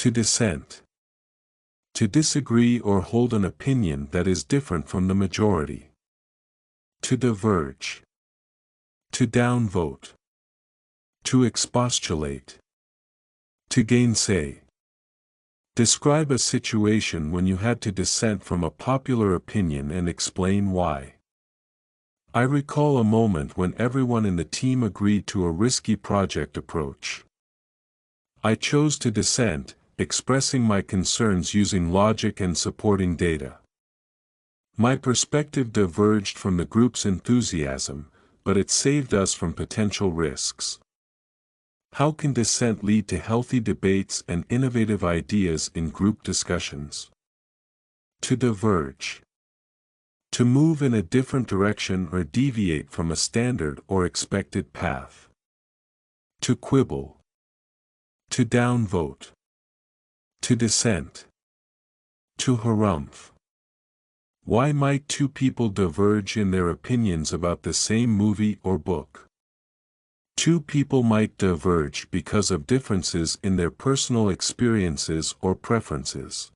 To dissent. To disagree or hold an opinion that is different from the majority. To diverge. To downvote. To expostulate. To gainsay. Describe a situation when you had to dissent from a popular opinion and explain why. I recall a moment when everyone in the team agreed to a risky project approach. I chose to dissent, expressing my concerns using logic and supporting data. My perspective diverged from the group's enthusiasm, but it saved us from potential risks. How can dissent lead to healthy debates and innovative ideas in group discussions? To diverge. To move in a different direction or deviate from a standard or expected path. To quibble. To downvote. To dissent. To harumph. Why might two people diverge in their opinions about the same movie or book? Two people might diverge because of differences in their personal experiences or preferences.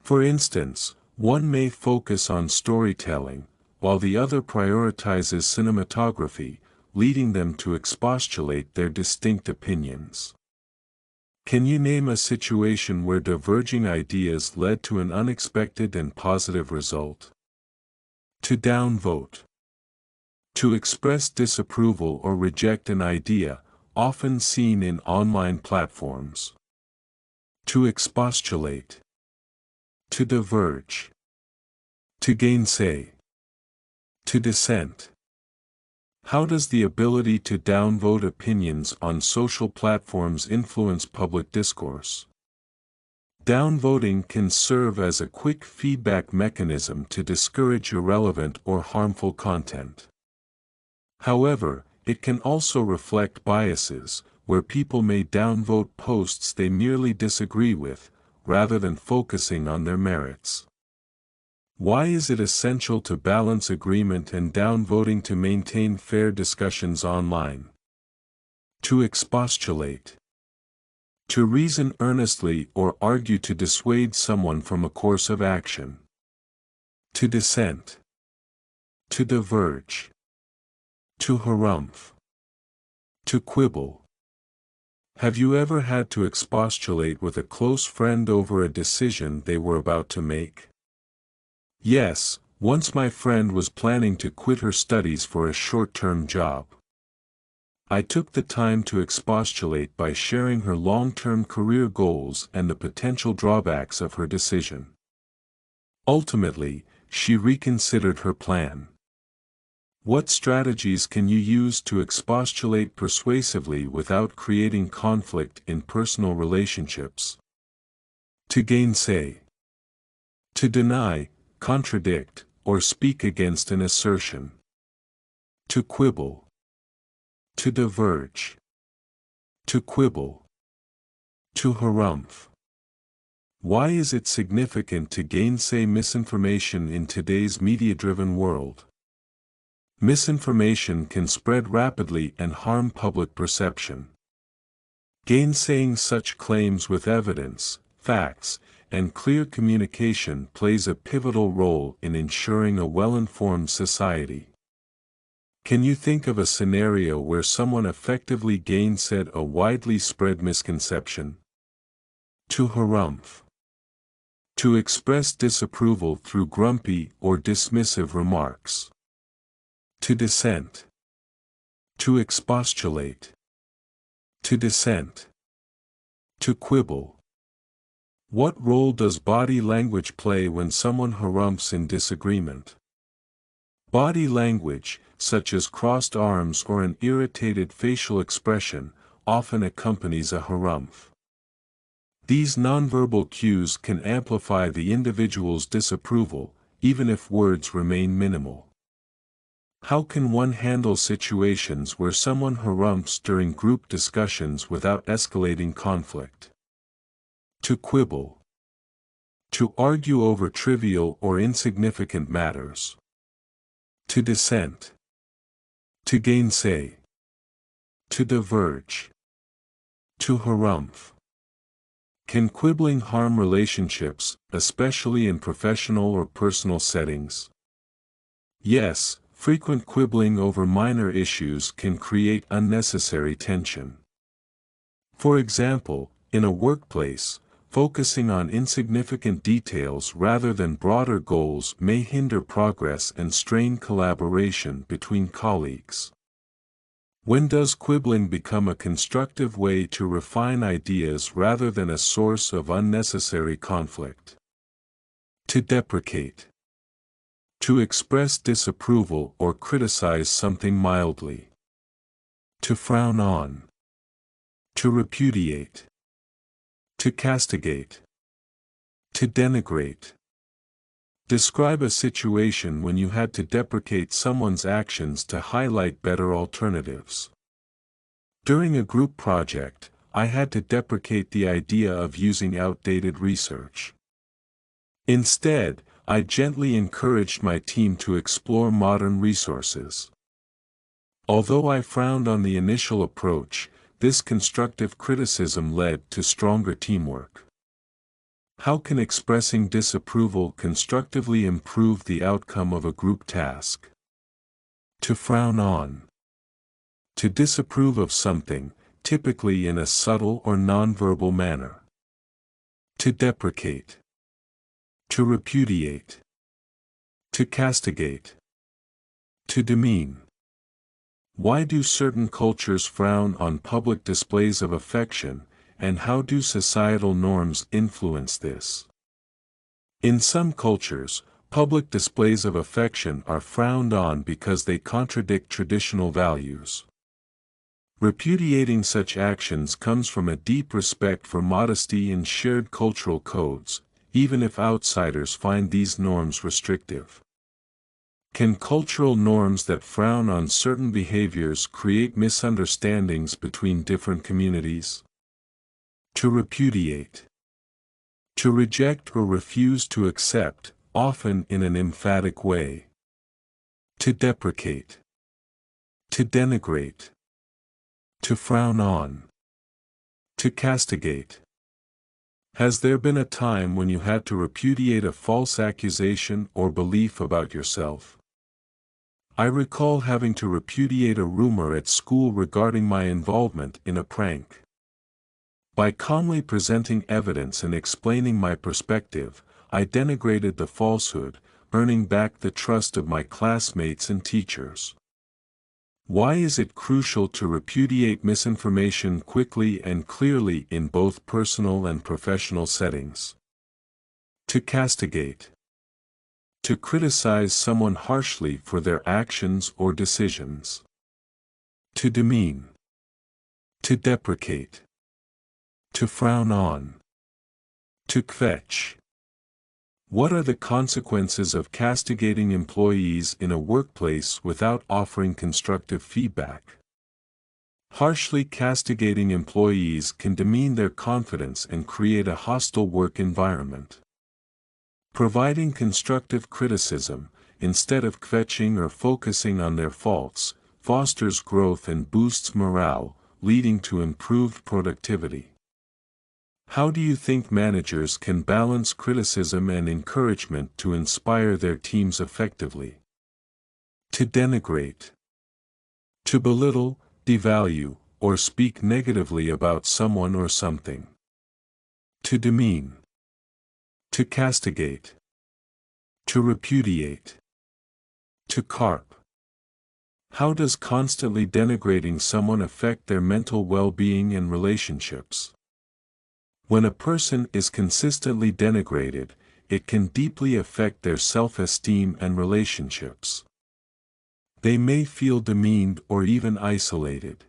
For instance, one may focus on storytelling, while the other prioritizes cinematography, leading them to expostulate their distinct opinions. Can you name a situation where diverging ideas led to an unexpected and positive result? To downvote. To express disapproval or reject an idea, often seen in online platforms. To expostulate. To diverge. To gainsay. To dissent. How does the ability to downvote opinions on social platforms influence public discourse? Downvoting can serve as a quick feedback mechanism to discourage irrelevant or harmful content. However, it can also reflect biases, where people may downvote posts they merely disagree with, rather than focusing on their merits. Why is it essential to balance agreement and downvoting to maintain fair discussions online? To expostulate. To reason earnestly or argue to dissuade someone from a course of action. To dissent. To diverge. To harumph. To quibble. Have you ever had to expostulate with a close friend over a decision they were about to make? Yes, once my friend was planning to quit her studies for a short-term job. I took the time to expostulate by sharing her long-term career goals and the potential drawbacks of her decision. Ultimately, she reconsidered her plan. What strategies can you use to expostulate persuasively without creating conflict in personal relationships? To gainsay. To deny, contradict, or speak against an assertion. To quibble. To diverge. To quibble. To harumph. Why is it significant to gainsay misinformation in today's media-driven world? Misinformation can spread rapidly and harm public perception. Gainsaying such claims with evidence, facts, and clear communication plays a pivotal role in ensuring a well-informed society. Can you think of a scenario where someone effectively gainsaid a widely spread misconception? To harumph. To express disapproval through grumpy or dismissive remarks. To dissent. To expostulate. To dissent. To quibble. What role does body language play when someone harumphs in disagreement? Body language, such as crossed arms or an irritated facial expression, often accompanies a harumph. These nonverbal cues can amplify the individual's disapproval, even if words remain minimal. How can one handle situations where someone harumphs during group discussions without escalating conflict? To quibble. To argue over trivial or insignificant matters. To dissent. To gainsay. To diverge. To harumph. Can quibbling harm relationships, especially in professional or personal settings? Yes, frequent quibbling over minor issues can create unnecessary tension. For example, in a workplace, focusing on insignificant details rather than broader goals may hinder progress and strain collaboration between colleagues. When does quibbling become a constructive way to refine ideas rather than a source of unnecessary conflict? To deprecate. To express disapproval or criticize something mildly. To frown on. To repudiate. To castigate. To denigrate. Describe a situation when you had to deprecate someone's actions to highlight better alternatives. During a group project, I had to deprecate the idea of using outdated research. Instead, I gently encouraged my team to explore modern resources. Although I frowned on the initial approach, this constructive criticism led to stronger teamwork. How can expressing disapproval constructively improve the outcome of a group task? To frown on. To disapprove of something, typically in a subtle or nonverbal manner. To deprecate. To repudiate. To castigate. To demean. Why do certain cultures frown on public displays of affection, and how do societal norms influence this? In some cultures, public displays of affection are frowned on because they contradict traditional values. Repudiating such actions comes from a deep respect for modesty and shared cultural codes, even if outsiders find these norms restrictive. Can cultural norms that frown on certain behaviors create misunderstandings between different communities? To repudiate. To reject or refuse to accept, often in an emphatic way. To deprecate. To denigrate. To frown on. To castigate. Has there been a time when you had to repudiate a false accusation or belief about yourself? I recall having to repudiate a rumor at school regarding my involvement in a prank. By calmly presenting evidence and explaining my perspective, I denigrated the falsehood, earning back the trust of my classmates and teachers. Why is it crucial to repudiate misinformation quickly and clearly in both personal and professional settings? To castigate. To criticize someone harshly for their actions or decisions. To demean. To deprecate. To frown on. To kvetch. What are the consequences of castigating employees in a workplace without offering constructive feedback? Harshly castigating employees can demean their confidence and create a hostile work environment. Providing constructive criticism, instead of kvetching or focusing on their faults, fosters growth and boosts morale, leading to improved productivity. How do you think managers can balance criticism and encouragement to inspire their teams effectively? To denigrate. To belittle, devalue, or speak negatively about someone or something. To demean. To castigate. To repudiate. To carp. How does constantly denigrating someone affect their mental well-being and relationships? When a person is consistently denigrated, it can deeply affect their self-esteem and relationships. They may feel demeaned or even isolated.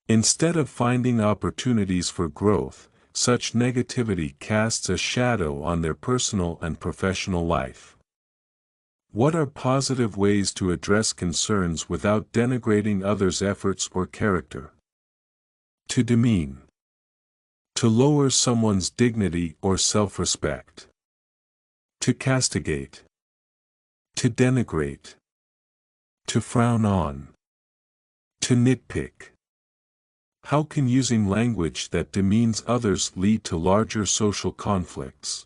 Instead of finding opportunities for growth, such negativity casts a shadow on their personal and professional life. What are positive ways to address concerns without denigrating others' efforts or character? To demean. To lower someone's dignity or self-respect. To castigate. To denigrate. To frown on. To nitpick. How can using language that demeans others lead to larger social conflicts?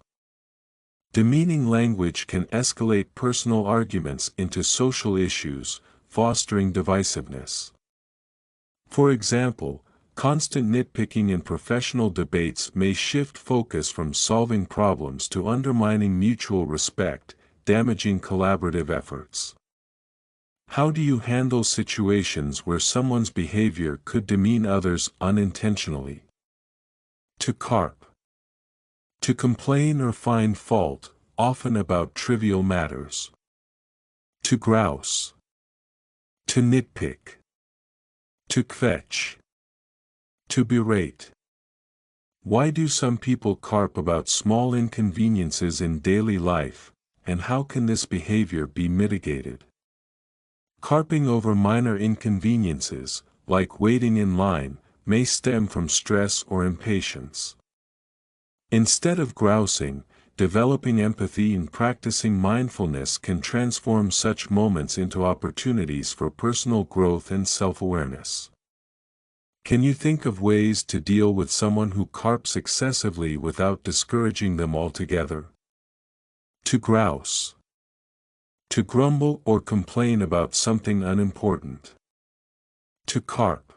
Demeaning language can escalate personal arguments into social issues, fostering divisiveness. For example, constant nitpicking in professional debates may shift focus from solving problems to undermining mutual respect, damaging collaborative efforts. How do you handle situations where someone's behavior could demean others unintentionally? To carp. To complain or find fault, often about trivial matters. To grouse. To nitpick. To kvetch. To berate. Why do some people carp about small inconveniences in daily life, and how can this behavior be mitigated? Carping over minor inconveniences, like waiting in line, may stem from stress or impatience. Instead of grousing, developing empathy and practicing mindfulness can transform such moments into opportunities for personal growth and self-awareness. Can you think of ways to deal with someone who carps excessively without discouraging them altogether? To grouse. To grumble or complain about something unimportant. To carp.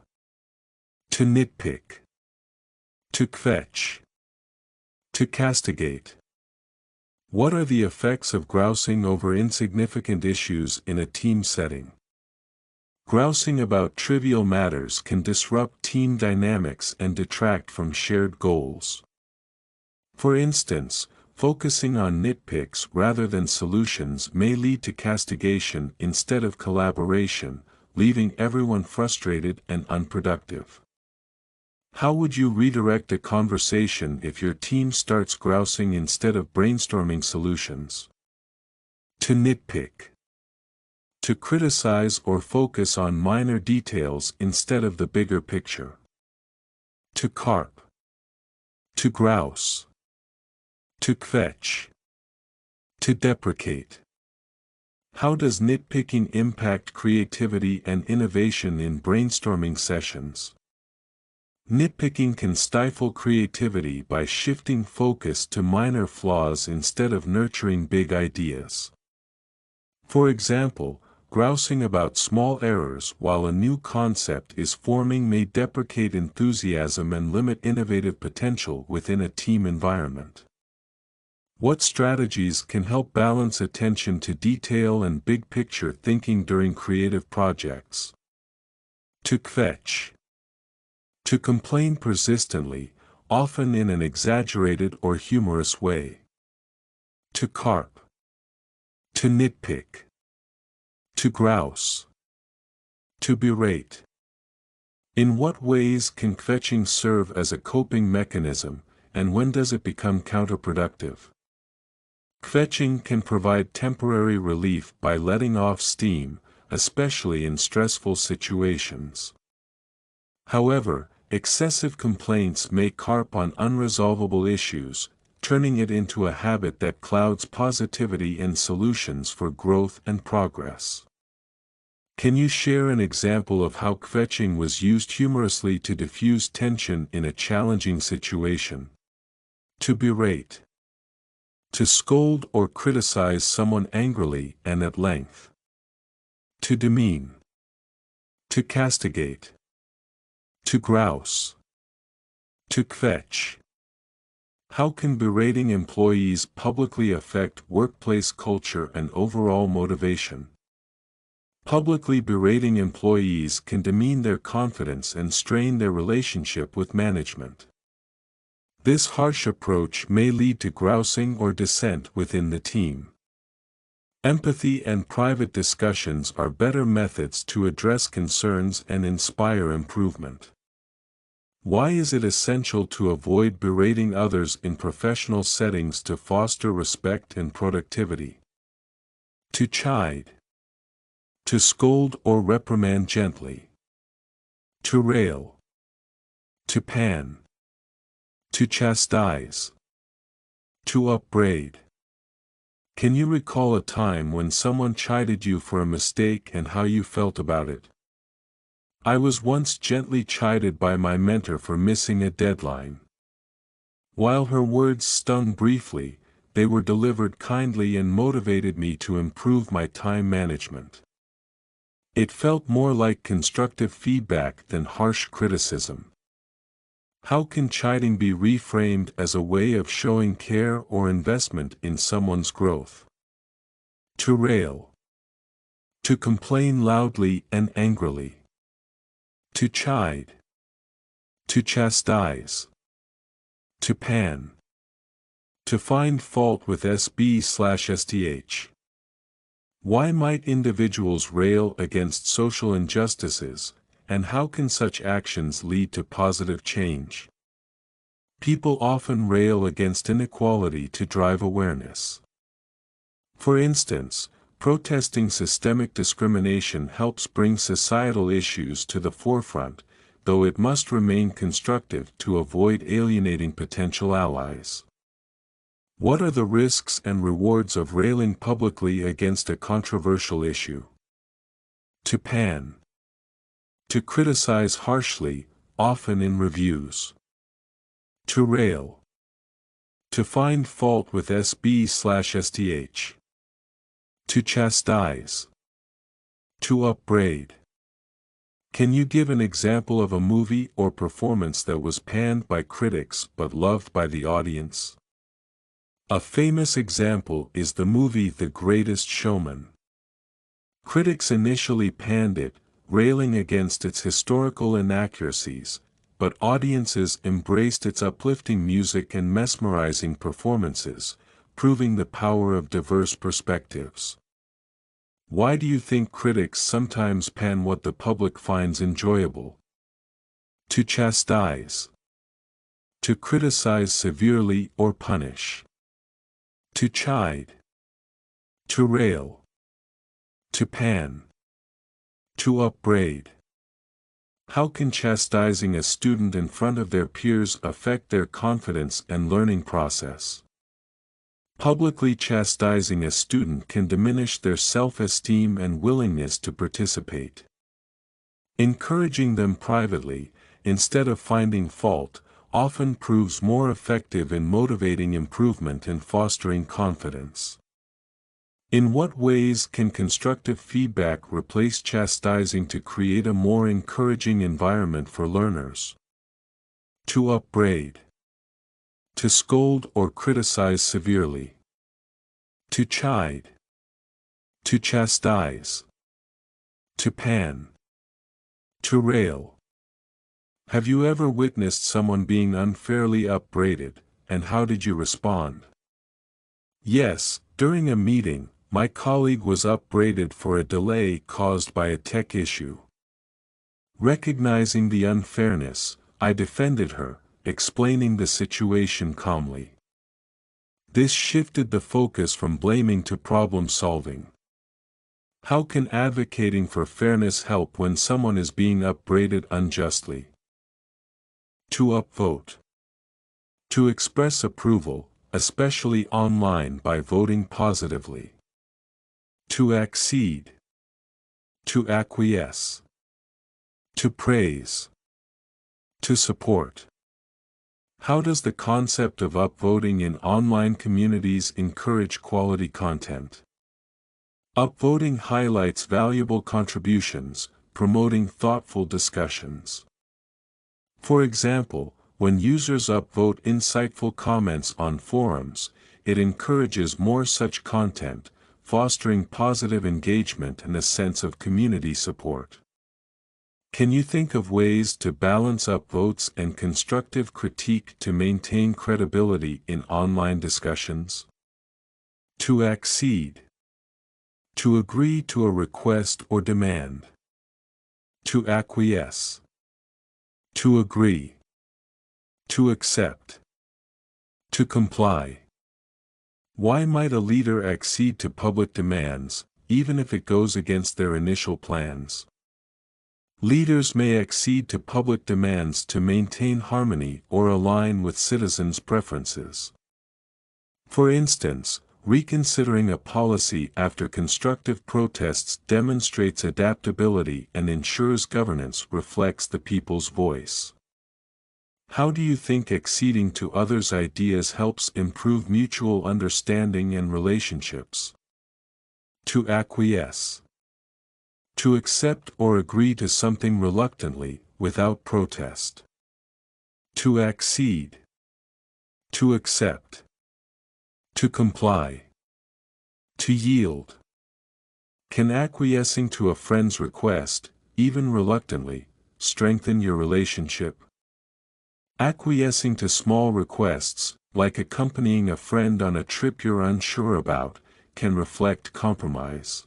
To nitpick. To kvetch. To castigate. What are the effects of grousing over insignificant issues in a team setting? Grousing about trivial matters can disrupt team dynamics and detract from shared goals. For instance, focusing on nitpicks rather than solutions may lead to castigation instead of collaboration, leaving everyone frustrated and unproductive. How would you redirect a conversation if your team starts grousing instead of brainstorming solutions? To nitpick. To criticize or focus on minor details instead of the bigger picture. To carp. To grouse. To kvetch. To deprecate. How does nitpicking impact creativity and innovation in brainstorming sessions? Nitpicking can stifle creativity by shifting focus to minor flaws instead of nurturing big ideas. For example, grousing about small errors while a new concept is forming may deprecate enthusiasm and limit innovative potential within a team environment. What strategies can help balance attention to detail and big-picture thinking during creative projects? To kvetch. To complain persistently, often in an exaggerated or humorous way. To carp. To nitpick. To grouse. To berate. In what ways can kvetching serve as a coping mechanism, and when does it become counterproductive? Kvetching can provide temporary relief by letting off steam, especially in stressful situations. However, excessive complaints may carp on unresolvable issues, turning it into a habit that clouds positivity and solutions for growth and progress. Can you share an example of how kvetching was used humorously to diffuse tension in a challenging situation? To berate. To scold or criticize someone angrily and at length. To demean. To castigate. To grouse. To kvetch. How can berating employees publicly affect workplace culture and overall motivation? Publicly berating employees can demean their confidence and strain their relationship with management. This harsh approach may lead to grousing or dissent within the team. Empathy and private discussions are better methods to address concerns and inspire improvement. Why is it essential to avoid berating others in professional settings to foster respect and productivity? To chide. To scold or reprimand gently. To rail. To pan. To chastise. To upbraid. Can you recall a time when someone chided you for a mistake and how you felt about it? I was once gently chided by my mentor for missing a deadline. While her words stung briefly, they were delivered kindly and motivated me to improve my time management. It felt more like constructive feedback than harsh criticism. How can chiding be reframed as a way of showing care or investment in someone's growth? To rail. To complain loudly and angrily. To chide. To chastise. To pan. To find fault with SB/STH. Why might individuals rail against social injustices, and how can such actions lead to positive change? People often rail against inequality to drive awareness. For instance, protesting systemic discrimination helps bring societal issues to the forefront, though it must remain constructive to avoid alienating potential allies. What are the risks and rewards of railing publicly against a controversial issue? To pan. To criticize harshly, often in reviews. To rail. To find fault with SB/STH. To chastise. To upbraid. Can you give an example of a movie or performance that was panned by critics but loved by the audience? A famous example is the movie The Greatest Showman. Critics initially panned it, railing against its historical inaccuracies, but audiences embraced its uplifting music and mesmerizing performances, proving the power of diverse perspectives. Why do you think critics sometimes pan what the public finds enjoyable? To chastise. To criticize severely or punish. To chide. To rail. To pan. To upbraid. How can chastising a student in front of their peers affect their confidence and learning process? Publicly chastising a student can diminish their self-esteem and willingness to participate. Encouraging them privately, instead of finding fault, often proves more effective in motivating improvement and fostering confidence. In what ways can constructive feedback replace chastising to create a more encouraging environment for learners? To upbraid. To scold or criticize severely. To chide. To chastise. To pan. To rail. Have you ever witnessed someone being unfairly upbraided, and how did you respond? Yes, during a meeting, my colleague was upbraided for a delay caused by a tech issue. Recognizing the unfairness, I defended her, explaining the situation calmly. This shifted the focus from blaming to problem solving. How can advocating for fairness help when someone is being upbraided unjustly? To upvote. To express approval, especially online, by voting positively. To accede. To acquiesce. To praise. To support. How does the concept of upvoting in online communities encourage quality content? Upvoting highlights valuable contributions, promoting thoughtful discussions. For example, when users upvote insightful comments on forums, it encourages more such content, fostering positive engagement and a sense of community support. Can you think of ways to balance upvotes and constructive critique to maintain credibility in online discussions? To accede. To agree to a request or demand. To acquiesce. To agree. To accept. To comply. Why might a leader accede to public demands, even if it goes against their initial plans? Leaders may accede to public demands to maintain harmony or align with citizens' preferences. For instance, Reconsidering a policy after constructive protests demonstrates adaptability and ensures governance reflects the people's voice. How do you think acceding to others' ideas helps improve mutual understanding and relationships? To acquiesce. To accept or agree to something reluctantly, without protest. To accede. To accept. To comply. To yield. Can acquiescing to a friend's request, even reluctantly, strengthen your relationship? Acquiescing to small requests, like accompanying a friend on a trip you're unsure about, can reflect compromise.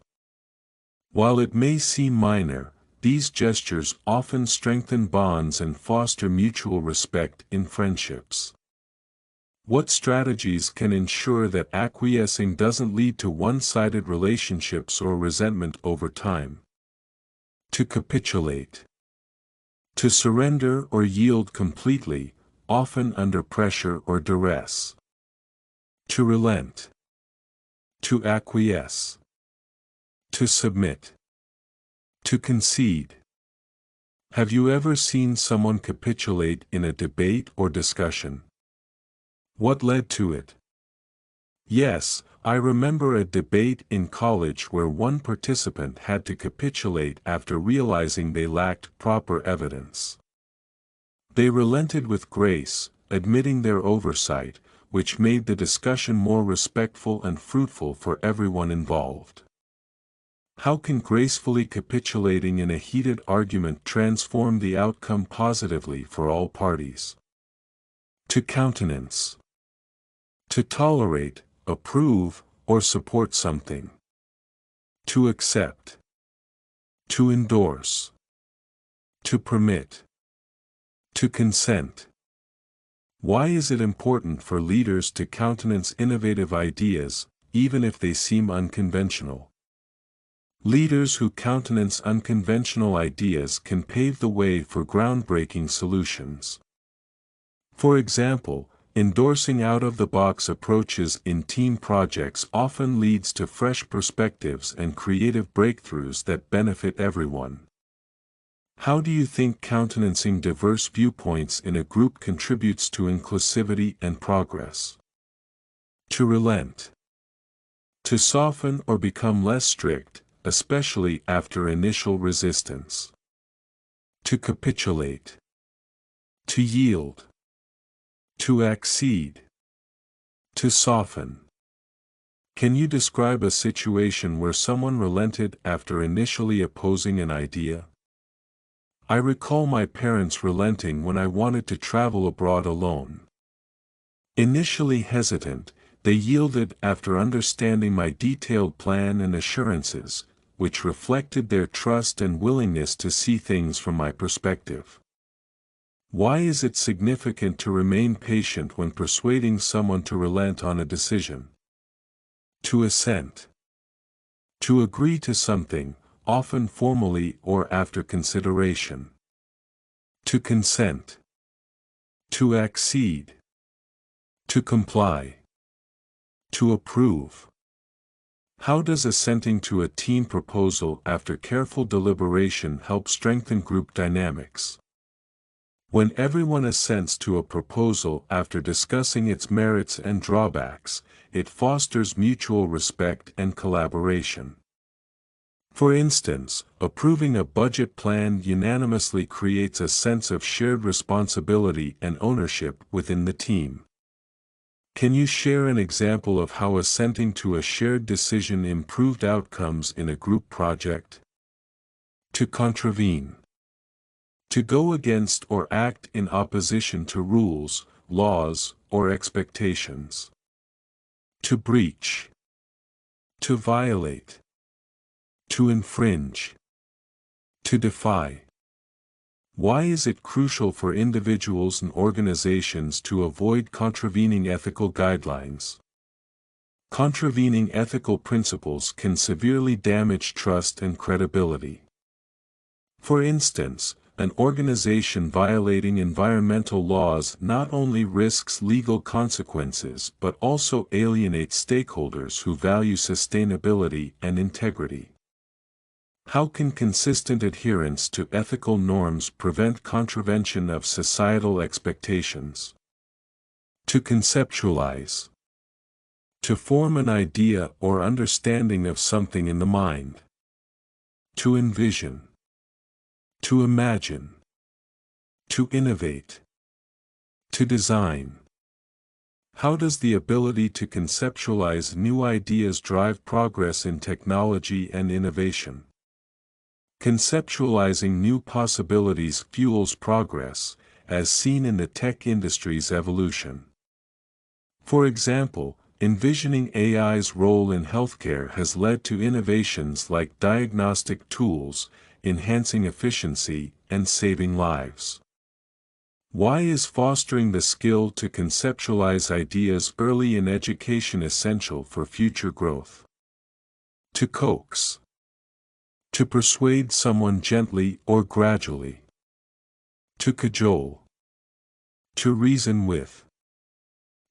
While it may seem minor, these gestures often strengthen bonds and foster mutual respect in friendships. What strategies can ensure that acquiescing doesn't lead to one-sided relationships or resentment over time? To capitulate. To surrender or yield completely, often under pressure or duress. To relent. To acquiesce. To submit. To concede. Have you ever seen someone capitulate in a debate or discussion? What led to it? Yes, I remember a debate in college where one participant had to capitulate after realizing they lacked proper evidence. They relented with grace, admitting their oversight, which made the discussion more respectful and fruitful for everyone involved. How can gracefully capitulating in a heated argument transform the outcome positively for all parties? To countenance. To tolerate, approve, or support something. To accept. To endorse. To permit. To consent. Why is it important for leaders to countenance innovative ideas, even if they seem unconventional? Leaders who countenance unconventional ideas can pave the way for groundbreaking solutions. For example, endorsing out-of-the-box approaches in team projects often leads to fresh perspectives and creative breakthroughs that benefit everyone. How do you think countenancing diverse viewpoints in a group contributes to inclusivity and progress? To relent. To soften or become less strict, especially after initial resistance. To capitulate. To yield. To accede. To soften. Can you describe a situation where someone relented after initially opposing an idea? I recall my parents relenting when I wanted to travel abroad alone. Initially hesitant, they yielded after understanding my detailed plan and assurances, which reflected their trust and willingness to see things from my perspective. Why is it significant to remain patient when persuading someone to relent on a decision? To assent. To agree to something, often formally or after consideration. To consent. To accede. To comply. To approve. How does assenting to a team proposal after careful deliberation help strengthen group dynamics? When everyone assents to a proposal after discussing its merits and drawbacks, it fosters mutual respect and collaboration. For instance, approving a budget plan unanimously creates a sense of shared responsibility and ownership within the team. Can you share an example of how assenting to a shared decision improved outcomes in a group project? To contravene. To go against or act in opposition to rules, laws, or expectations. To breach. To violate. To infringe. To defy. Why is it crucial for individuals and organizations to avoid contravening ethical guidelines? Contravening ethical principles can severely damage trust and credibility. For instance, An organization violating environmental laws not only risks legal consequences but also alienates stakeholders who value sustainability and integrity. How can consistent adherence to ethical norms prevent contravention of societal expectations? To conceptualize. To form an idea or understanding of something in the mind. To envision. To imagine. To innovate. To design. How does the ability to conceptualize new ideas drive progress in technology and innovation? Conceptualizing new possibilities fuels progress, as seen in the tech industry's evolution. For example, envisioning AI's role in healthcare has led to innovations like diagnostic tools, enhancing efficiency, and saving lives. Why is fostering the skill to conceptualize ideas early in education essential for future growth? To coax. To persuade someone gently or gradually. To cajole. To reason with.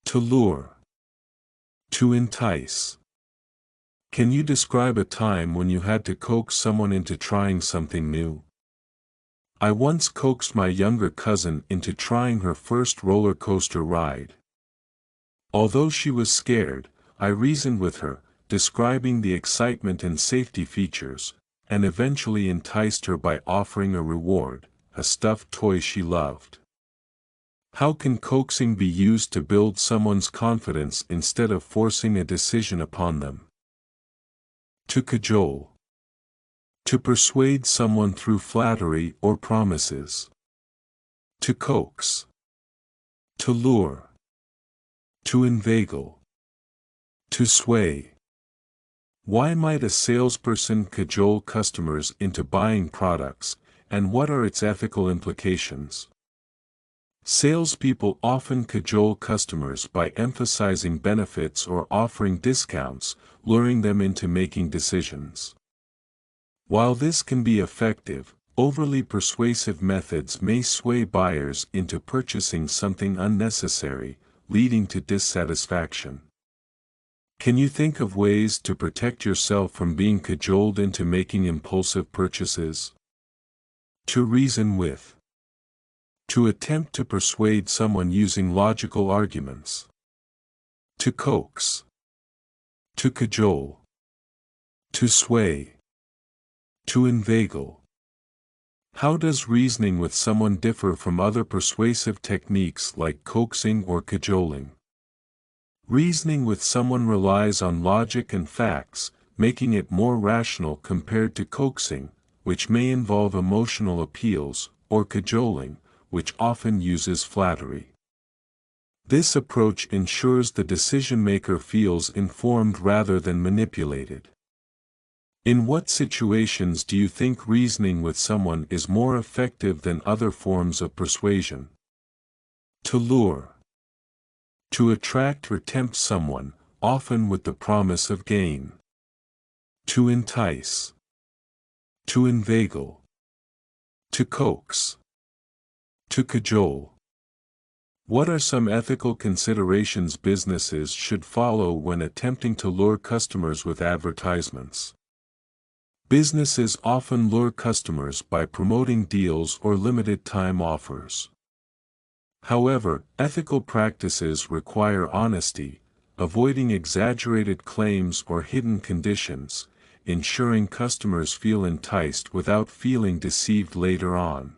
To lure. To entice. Can you describe a time when you had to coax someone into trying something new? I once coaxed my younger cousin into trying her first roller coaster ride. Although she was scared, I reasoned with her, describing the excitement and safety features, and eventually enticed her by offering a reward, a stuffed toy she loved. How can coaxing be used to build someone's confidence instead of forcing a decision upon them? To cajole. To persuade someone through flattery or promises. To coax. To lure. To inveigle. To sway. Why might a salesperson cajole customers into buying products, and what are its ethical implications? Salespeople often cajole customers by emphasizing benefits or offering discounts, luring them into making decisions. While this can be effective, overly persuasive methods may sway buyers into purchasing something unnecessary, leading to dissatisfaction. Can you think of ways to protect yourself from being cajoled into making impulsive purchases? To reason with. To attempt to persuade someone using logical arguments. To coax. To cajole. To sway. To inveigle. How does reasoning with someone differ from other persuasive techniques like coaxing or cajoling? Reasoning with someone relies on logic and facts, making it more rational compared to coaxing, which may involve emotional appeals, or cajoling, which often uses flattery. This approach ensures the decision-maker feels informed rather than manipulated. In what situations do you think reasoning with someone is more effective than other forms of persuasion? To lure. To attract or tempt someone, often with the promise of gain. To entice. To inveigle. To coax. To cajole. What are some ethical considerations businesses should follow when attempting to lure customers with advertisements? Businesses often lure customers by promoting deals or limited-time offers. However, ethical practices require honesty, avoiding exaggerated claims or hidden conditions, ensuring customers feel enticed without feeling deceived later on.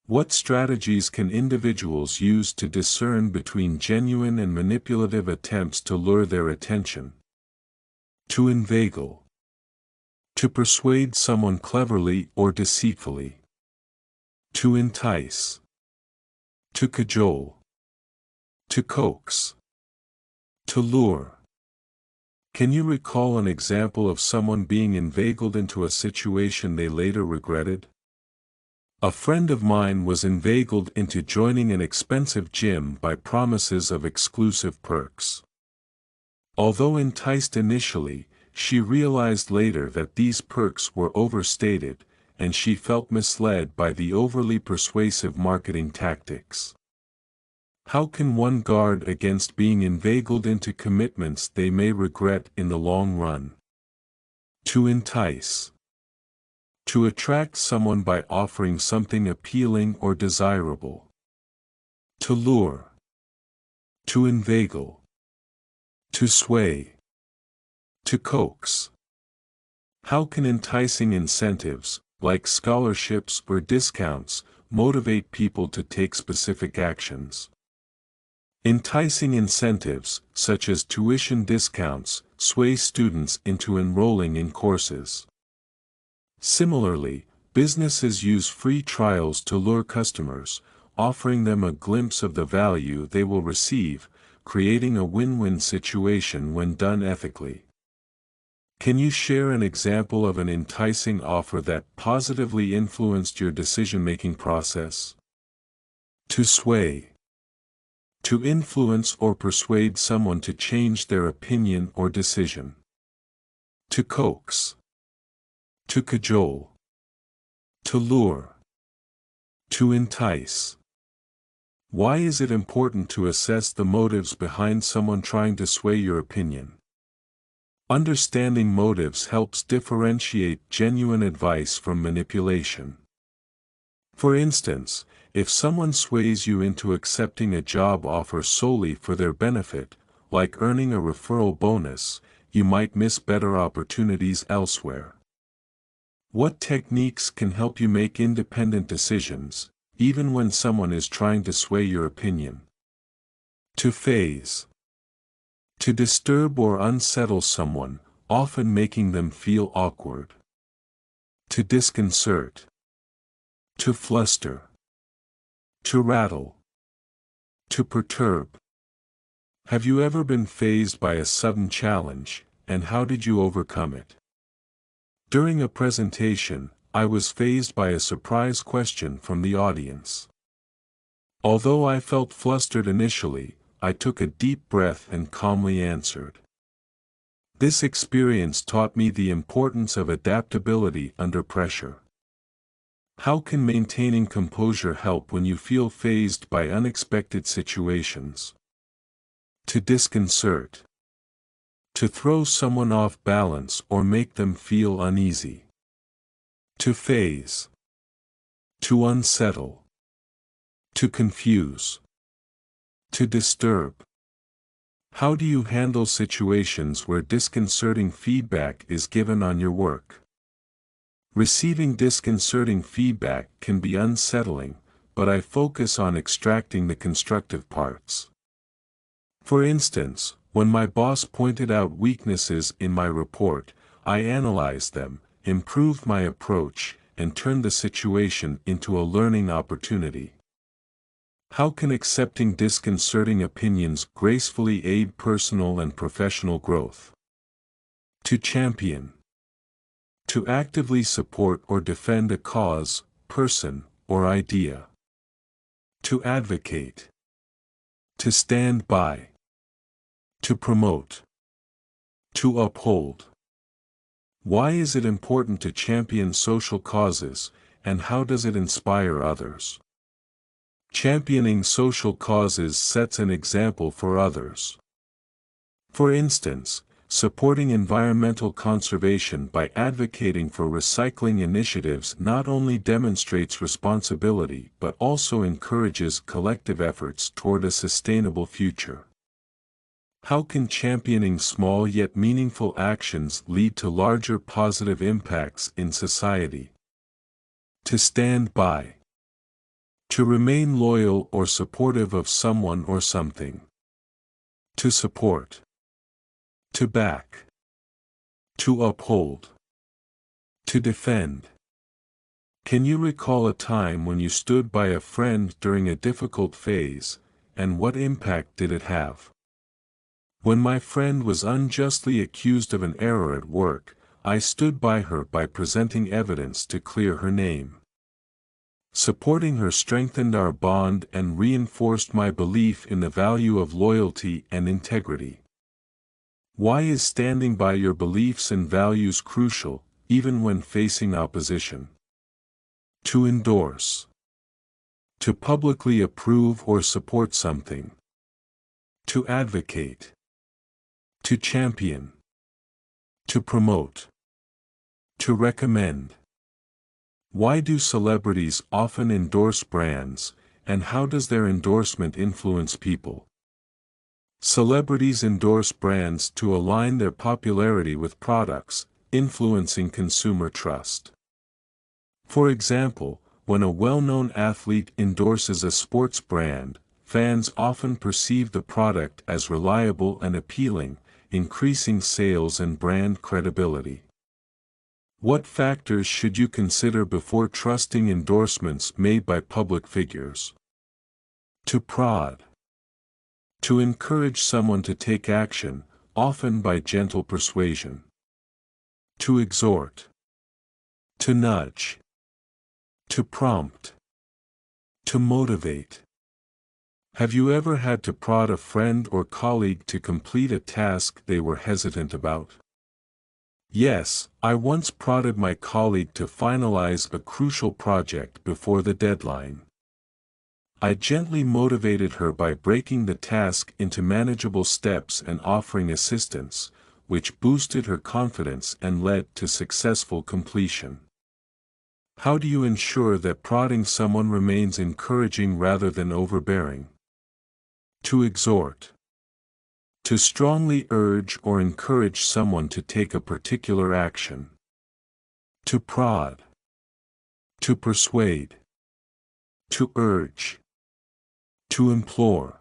What strategies can individuals use to discern between genuine and manipulative attempts to lure their attention? To inveigle. To persuade someone cleverly or deceitfully. To entice. To cajole. To coax. To lure. Can you recall an example of someone being inveigled into a situation they later regretted? A friend of mine was inveigled into joining an expensive gym by promises of exclusive perks. Although enticed initially, she realized later that these perks were overstated, and she felt misled by the overly persuasive marketing tactics. How can one guard against being inveigled into commitments they may regret in the long run? To entice. To attract someone by offering something appealing or desirable. To lure. To inveigle. To sway. To coax. How can enticing incentives, like scholarships or discounts, motivate people to take specific actions? Enticing incentives, such as tuition discounts, sway students into enrolling in courses. Similarly, businesses use free trials to lure customers, offering them a glimpse of the value they will receive, creating a win-win situation when done ethically. Can you share an example of an enticing offer that positively influenced your decision-making process? To sway. To influence or persuade someone to change their opinion or decision. To coax. To cajole. To lure. To entice. Why is it important to assess the motives behind someone trying to sway your opinion? Understanding motives helps differentiate genuine advice from manipulation. For instance, if someone sways you into accepting a job offer solely for their benefit, like earning a referral bonus, you might miss better opportunities elsewhere. What techniques can help you make independent decisions, even when someone is trying to sway your opinion? To phase. To disturb or unsettle someone, often making them feel awkward. To disconcert. To fluster. To rattle. To perturb. Have you ever been fazed by a sudden challenge, and how did you overcome it? During a presentation, I was fazed by a surprise question from the audience. Although I felt flustered initially, I took a deep breath and calmly answered. This experience taught me the importance of adaptability under pressure. How can maintaining composure help when you feel fazed by unexpected situations? To disconcert. To throw someone off balance or make them feel uneasy. To phase. To unsettle. To confuse. To disturb. How do you handle situations where disconcerting feedback is given on your work? Receiving disconcerting feedback can be unsettling, but I focus on extracting the constructive parts. For instance, when my boss pointed out weaknesses in my report, I analyzed them, improved my approach, and turned the situation into a learning opportunity. How can accepting disconcerting opinions gracefully aid personal and professional growth? To champion. To actively support or defend a cause, person, or idea. To advocate. To stand by. To promote. To uphold. Why is it important to champion social causes, and how does it inspire others? Championing social causes sets an example for others. For instance, supporting environmental conservation by advocating for recycling initiatives not only demonstrates responsibility but also encourages collective efforts toward a sustainable future. How can championing small yet meaningful actions lead to larger positive impacts in society? To stand by. To remain loyal or supportive of someone or something. To support. To back. To uphold. To defend. Can you recall a time when you stood by a friend during a difficult phase, and what impact did it have? When my friend was unjustly accused of an error at work, I stood by her by presenting evidence to clear her name. Supporting her strengthened our bond and reinforced my belief in the value of loyalty and integrity. Why is standing by your beliefs and values crucial, even when facing opposition? To endorse. To publicly approve or support something. To advocate. To champion. To promote. To recommend. Why do celebrities often endorse brands, and how does their endorsement influence people? Celebrities endorse brands to align their popularity with products, influencing consumer trust. For example, when a well-known athlete endorses a sports brand, fans often perceive the product as reliable and appealing, increasing sales and brand credibility. What factors should you consider before trusting endorsements made by public figures? To prod. To encourage someone to take action, often by gentle persuasion. To exhort. To nudge. To prompt. To motivate. Have you ever had to prod a friend or colleague to complete a task they were hesitant about? Yes, I once prodded my colleague to finalize a crucial project before the deadline. I gently motivated her by breaking the task into manageable steps and offering assistance, which boosted her confidence and led to successful completion. How do you ensure that prodding someone remains encouraging rather than overbearing? To exhort. To strongly urge or encourage someone to take a particular action. To prod. To persuade. To urge. To implore.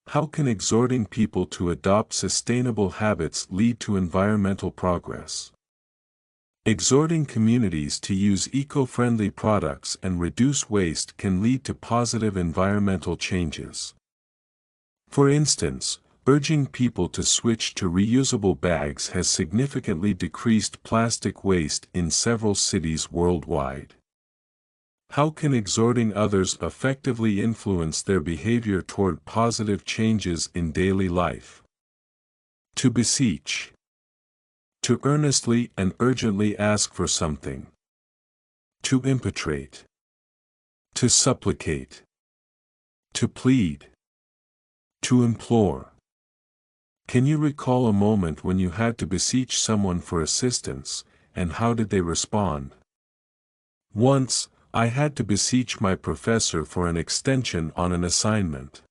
How can exhorting people to adopt sustainable habits lead to environmental progress? Exhorting communities to use eco-friendly products and reduce waste can lead to positive environmental changes. For instance, urging people to switch to reusable bags has significantly decreased plastic waste in several cities worldwide. How can exhorting others effectively influence their behavior toward positive changes in daily life? To beseech. To earnestly and urgently ask for something. To impetrate. To supplicate. To plead. To implore. Can you recall a moment when you had to beseech someone for assistance, and how did they respond? Once, I had to beseech my professor for an extension on an assignment.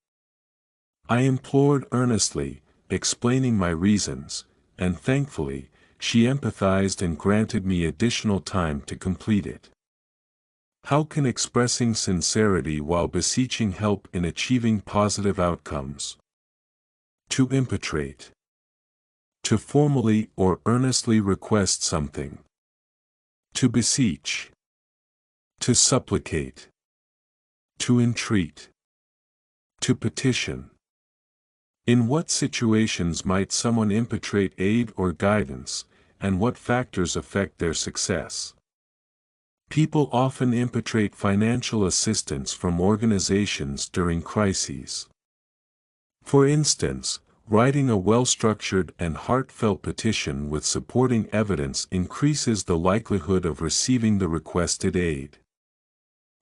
I implored earnestly, explaining my reasons, and thankfully, she empathized and granted me additional time to complete it. How can expressing sincerity while beseeching help in achieving positive outcomes? To impetrate. To formally or earnestly request something. To beseech. To supplicate. To entreat. To petition. In what situations might someone impetrate aid or guidance, and what factors affect their success? People often impetrate financial assistance from organizations during crises. For instance, writing a well-structured and heartfelt petition with supporting evidence increases the likelihood of receiving the requested aid.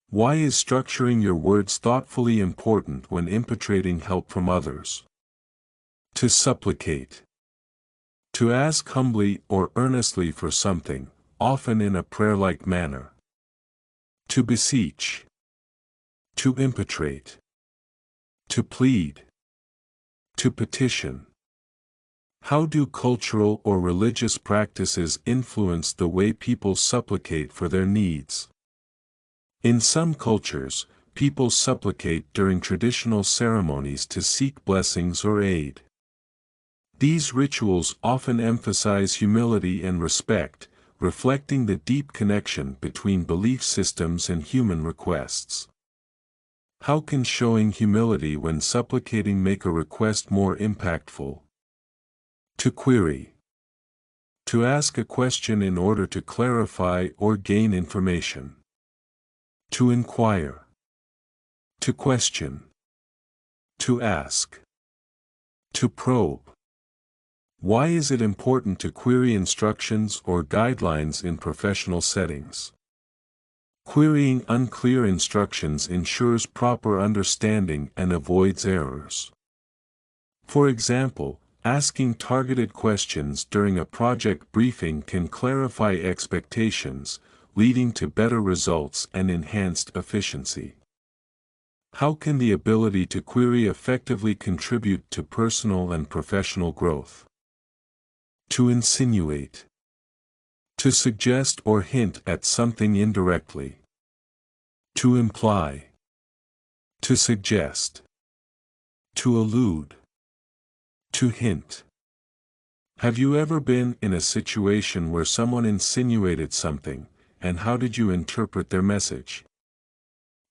Why is structuring your words thoughtfully important when impetrating help from others? To supplicate. To ask humbly or earnestly for something, often in a prayer-like manner. To beseech. To impetrate. To plead. To petition. How do cultural or religious practices influence the way people supplicate for their needs? In some cultures, people supplicate during traditional ceremonies to seek blessings or aid. These rituals often emphasize humility and respect, reflecting the deep connection between belief systems and human requests. How can showing humility when supplicating make a request more impactful? To query. To ask a question in order to clarify or gain information. To inquire. To question. To ask. To probe. Why is it important to query instructions or guidelines in professional settings? Querying unclear instructions ensures proper understanding and avoids errors. For example, asking targeted questions during a project briefing can clarify expectations, leading to better results and enhanced efficiency. How can the ability to query effectively contribute to personal and professional growth? To insinuate. To suggest or hint at something indirectly. To imply. To suggest. To allude. To hint. Have you ever been in a situation where someone insinuated something, and how did you interpret their message?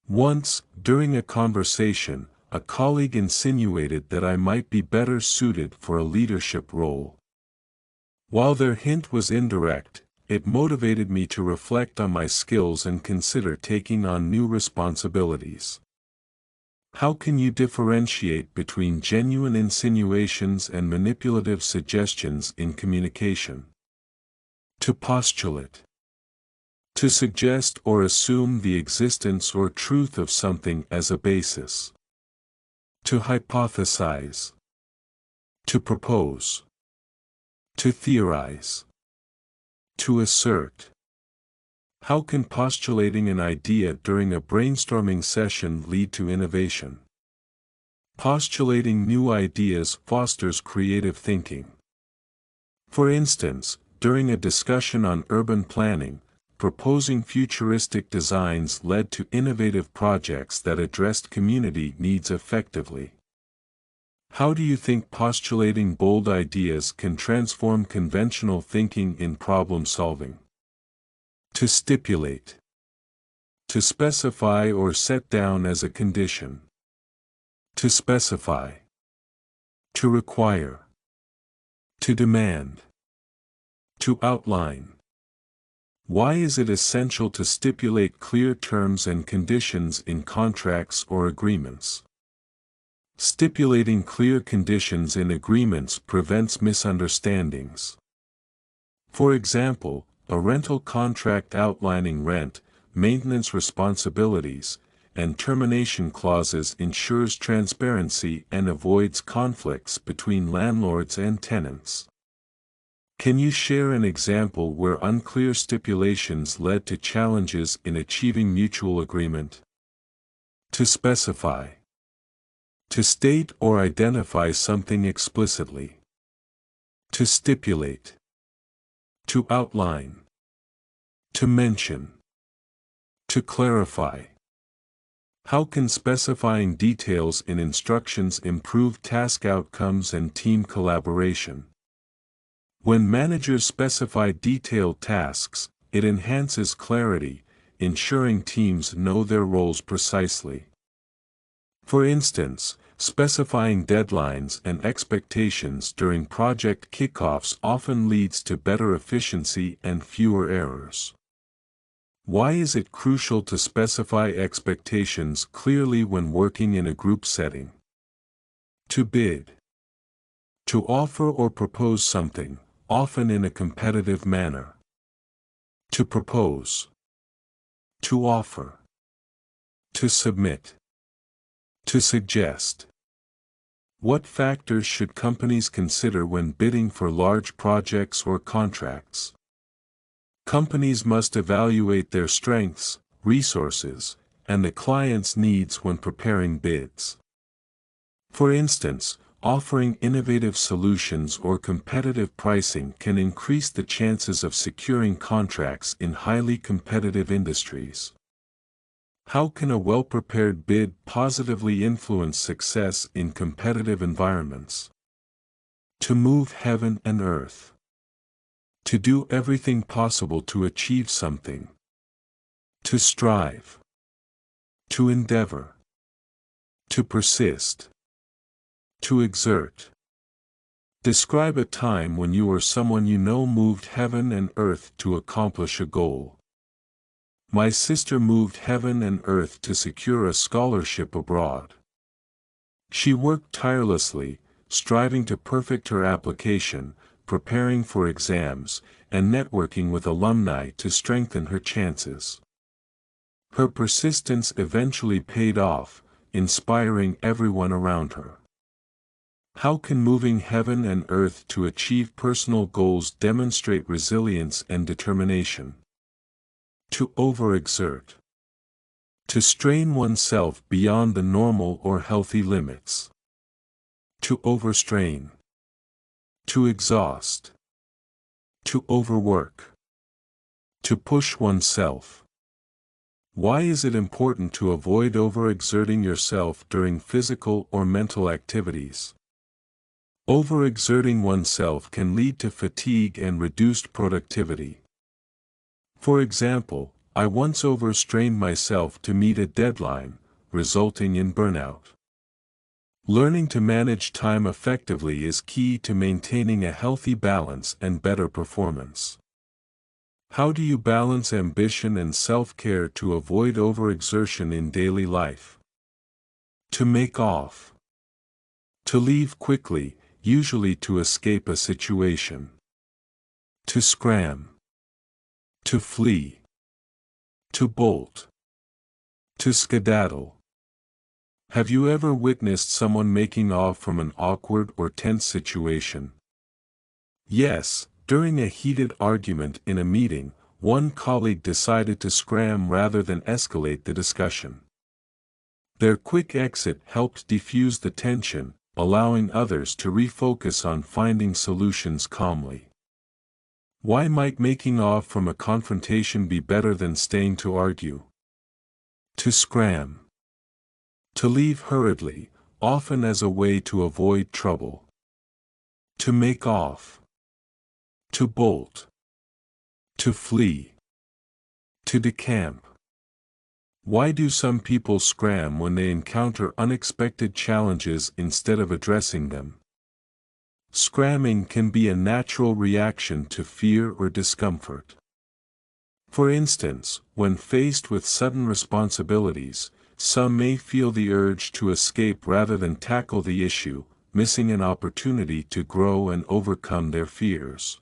Once, during a conversation, a colleague insinuated that I might be better suited for a leadership role. While their hint was indirect, it motivated me to reflect on my skills and consider taking on new responsibilities. How can you differentiate between genuine insinuations and manipulative suggestions in communication? To postulate. To suggest or assume the existence or truth of something as a basis. To hypothesize. To propose. To theorize. To assert. How can postulating an idea during a brainstorming session lead to innovation? Postulating new ideas fosters creative thinking. For instance, during a discussion on urban planning, proposing futuristic designs led to innovative projects that addressed community needs effectively. How do you think postulating bold ideas can transform conventional thinking in problem solving? To stipulate. To specify or set down as a condition. To specify. To require. To demand. To outline. Why is it essential to stipulate clear terms and conditions in contracts or agreements? Stipulating clear conditions in agreements prevents misunderstandings. For example, a rental contract outlining rent, maintenance responsibilities, and termination clauses ensures transparency and avoids conflicts between landlords and tenants. Can you share an example where unclear stipulations led to challenges in achieving mutual agreement? To specify. To state or identify something explicitly. To stipulate. To outline. To mention. To clarify. How can specifying details in instructions improve task outcomes and team collaboration? When managers specify detailed tasks, it enhances clarity, ensuring teams know their roles precisely. For instance, specifying deadlines and expectations during project kickoffs often leads to better efficiency and fewer errors. Why is it crucial to specify expectations clearly when working in a group setting? To bid. To offer or propose something, often in a competitive manner. To propose. To offer. To submit. To suggest. What factors should companies consider when bidding for large projects or contracts? Companies must evaluate their strengths, resources, and the client's needs when preparing bids. For instance, offering innovative solutions or competitive pricing can increase the chances of securing contracts in highly competitive industries. How can a well-prepared bid positively influence success in competitive environments? To move heaven and earth. To do everything possible to achieve something. To strive. To endeavor. To persist. To exert. Describe a time when you or someone you know moved heaven and earth to accomplish a goal. My sister moved heaven and earth to secure a scholarship abroad. She worked tirelessly, striving to perfect her application, preparing for exams, and networking with alumni to strengthen her chances. Her persistence eventually paid off, inspiring everyone around her. How can moving heaven and earth to achieve personal goals demonstrate resilience and determination? To overexert. To strain oneself beyond the normal or healthy limits. To overstrain. To exhaust. To overwork. To push oneself. Why is it important to avoid overexerting yourself during physical or mental activities? Overexerting oneself can lead to fatigue and reduced productivity. For example, I once overstrained myself to meet a deadline, resulting in burnout. Learning to manage time effectively is key to maintaining a healthy balance and better performance. How do you balance ambition and self-care to avoid overexertion in daily life? To make off. To leave quickly, usually to escape a situation. To scram. To flee. To bolt. To skedaddle. Have you ever witnessed someone making off from an awkward or tense situation? Yes, during a heated argument in a meeting, one colleague decided to scram rather than escalate the discussion. Their quick exit helped defuse the tension, allowing others to refocus on finding solutions calmly. Why might making off from a confrontation be better than staying to argue? To scram. To leave hurriedly, often as a way to avoid trouble. To make off. To bolt. To flee. To decamp. Why do some people scram when they encounter unexpected challenges instead of addressing them? Scramming can be a natural reaction to fear or discomfort. For instance, when faced with sudden responsibilities, some may feel the urge to escape rather than tackle the issue, missing an opportunity to grow and overcome their fears.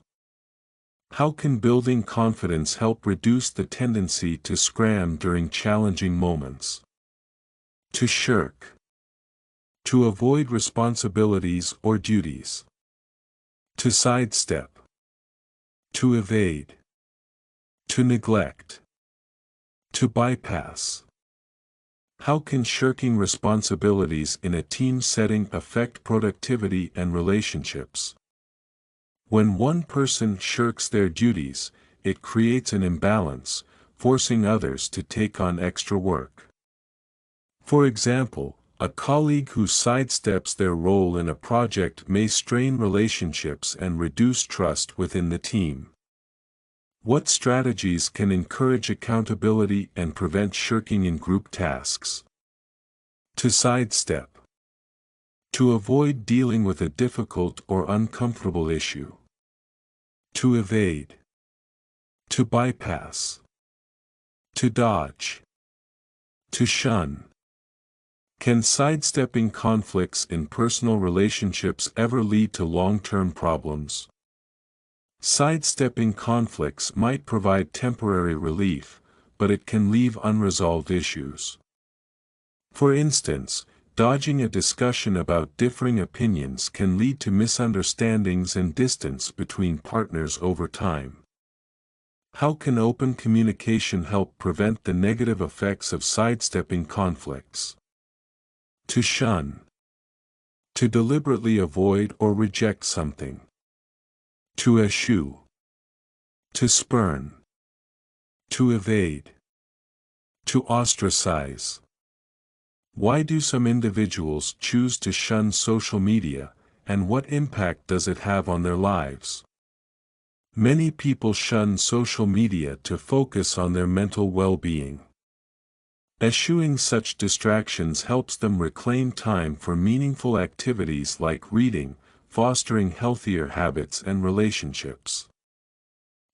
How can building confidence help reduce the tendency to scram during challenging moments? To shirk. To avoid responsibilities or duties. To sidestep. To evade. To neglect. To bypass. How can shirking responsibilities in a team setting affect productivity and relationships? When one person shirks their duties, it creates an imbalance, forcing others to take on extra work. For example, a colleague who sidesteps their role in a project may strain relationships and reduce trust within the team. What strategies can encourage accountability and prevent shirking in group tasks? To sidestep. To avoid dealing with a difficult or uncomfortable issue. To evade. To bypass. To dodge. To shun. Can sidestepping conflicts in personal relationships ever lead to long-term problems? Sidestepping conflicts might provide temporary relief, but it can leave unresolved issues. For instance, dodging a discussion about differing opinions can lead to misunderstandings and distance between partners over time. How can open communication help prevent the negative effects of sidestepping conflicts? To shun. To deliberately avoid or reject something. To eschew. To spurn. To evade. To ostracize. Why do some individuals choose to shun social media, and what impact does it have on their lives? Many people shun social media to focus on their mental well-being. Eschewing such distractions helps them reclaim time for meaningful activities like reading, fostering healthier habits and relationships.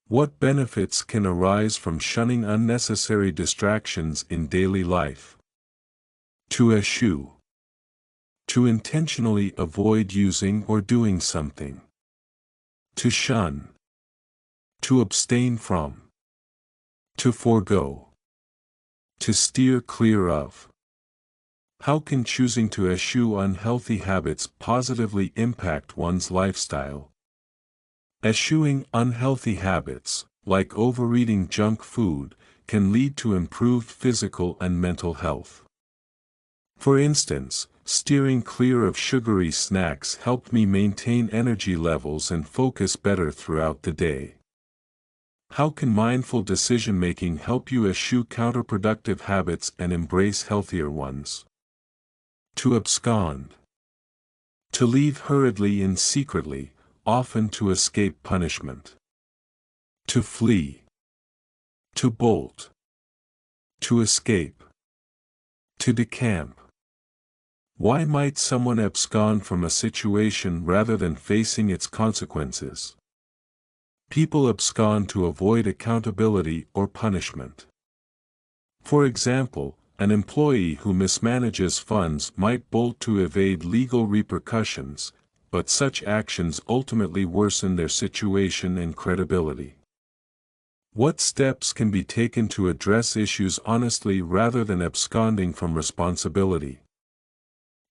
What benefits can arise from shunning unnecessary distractions in daily life? To eschew. To intentionally avoid using or doing something. To shun. To abstain from. To forego. To steer clear of. How can choosing to eschew unhealthy habits positively impact one's lifestyle? Eschewing unhealthy habits, like overeating junk food, can lead to improved physical and mental health. For instance, steering clear of sugary snacks helped me maintain energy levels and focus better throughout the day. How can mindful decision-making help you eschew counterproductive habits and embrace healthier ones? To abscond. To leave hurriedly and secretly, often to escape punishment. To flee. To bolt. To escape. To decamp. Why might someone abscond from a situation rather than facing its consequences? People abscond to avoid accountability or punishment. For example, an employee who mismanages funds might bolt to evade legal repercussions, but such actions ultimately worsen their situation and credibility. What steps can be taken to address issues honestly rather than absconding from responsibility?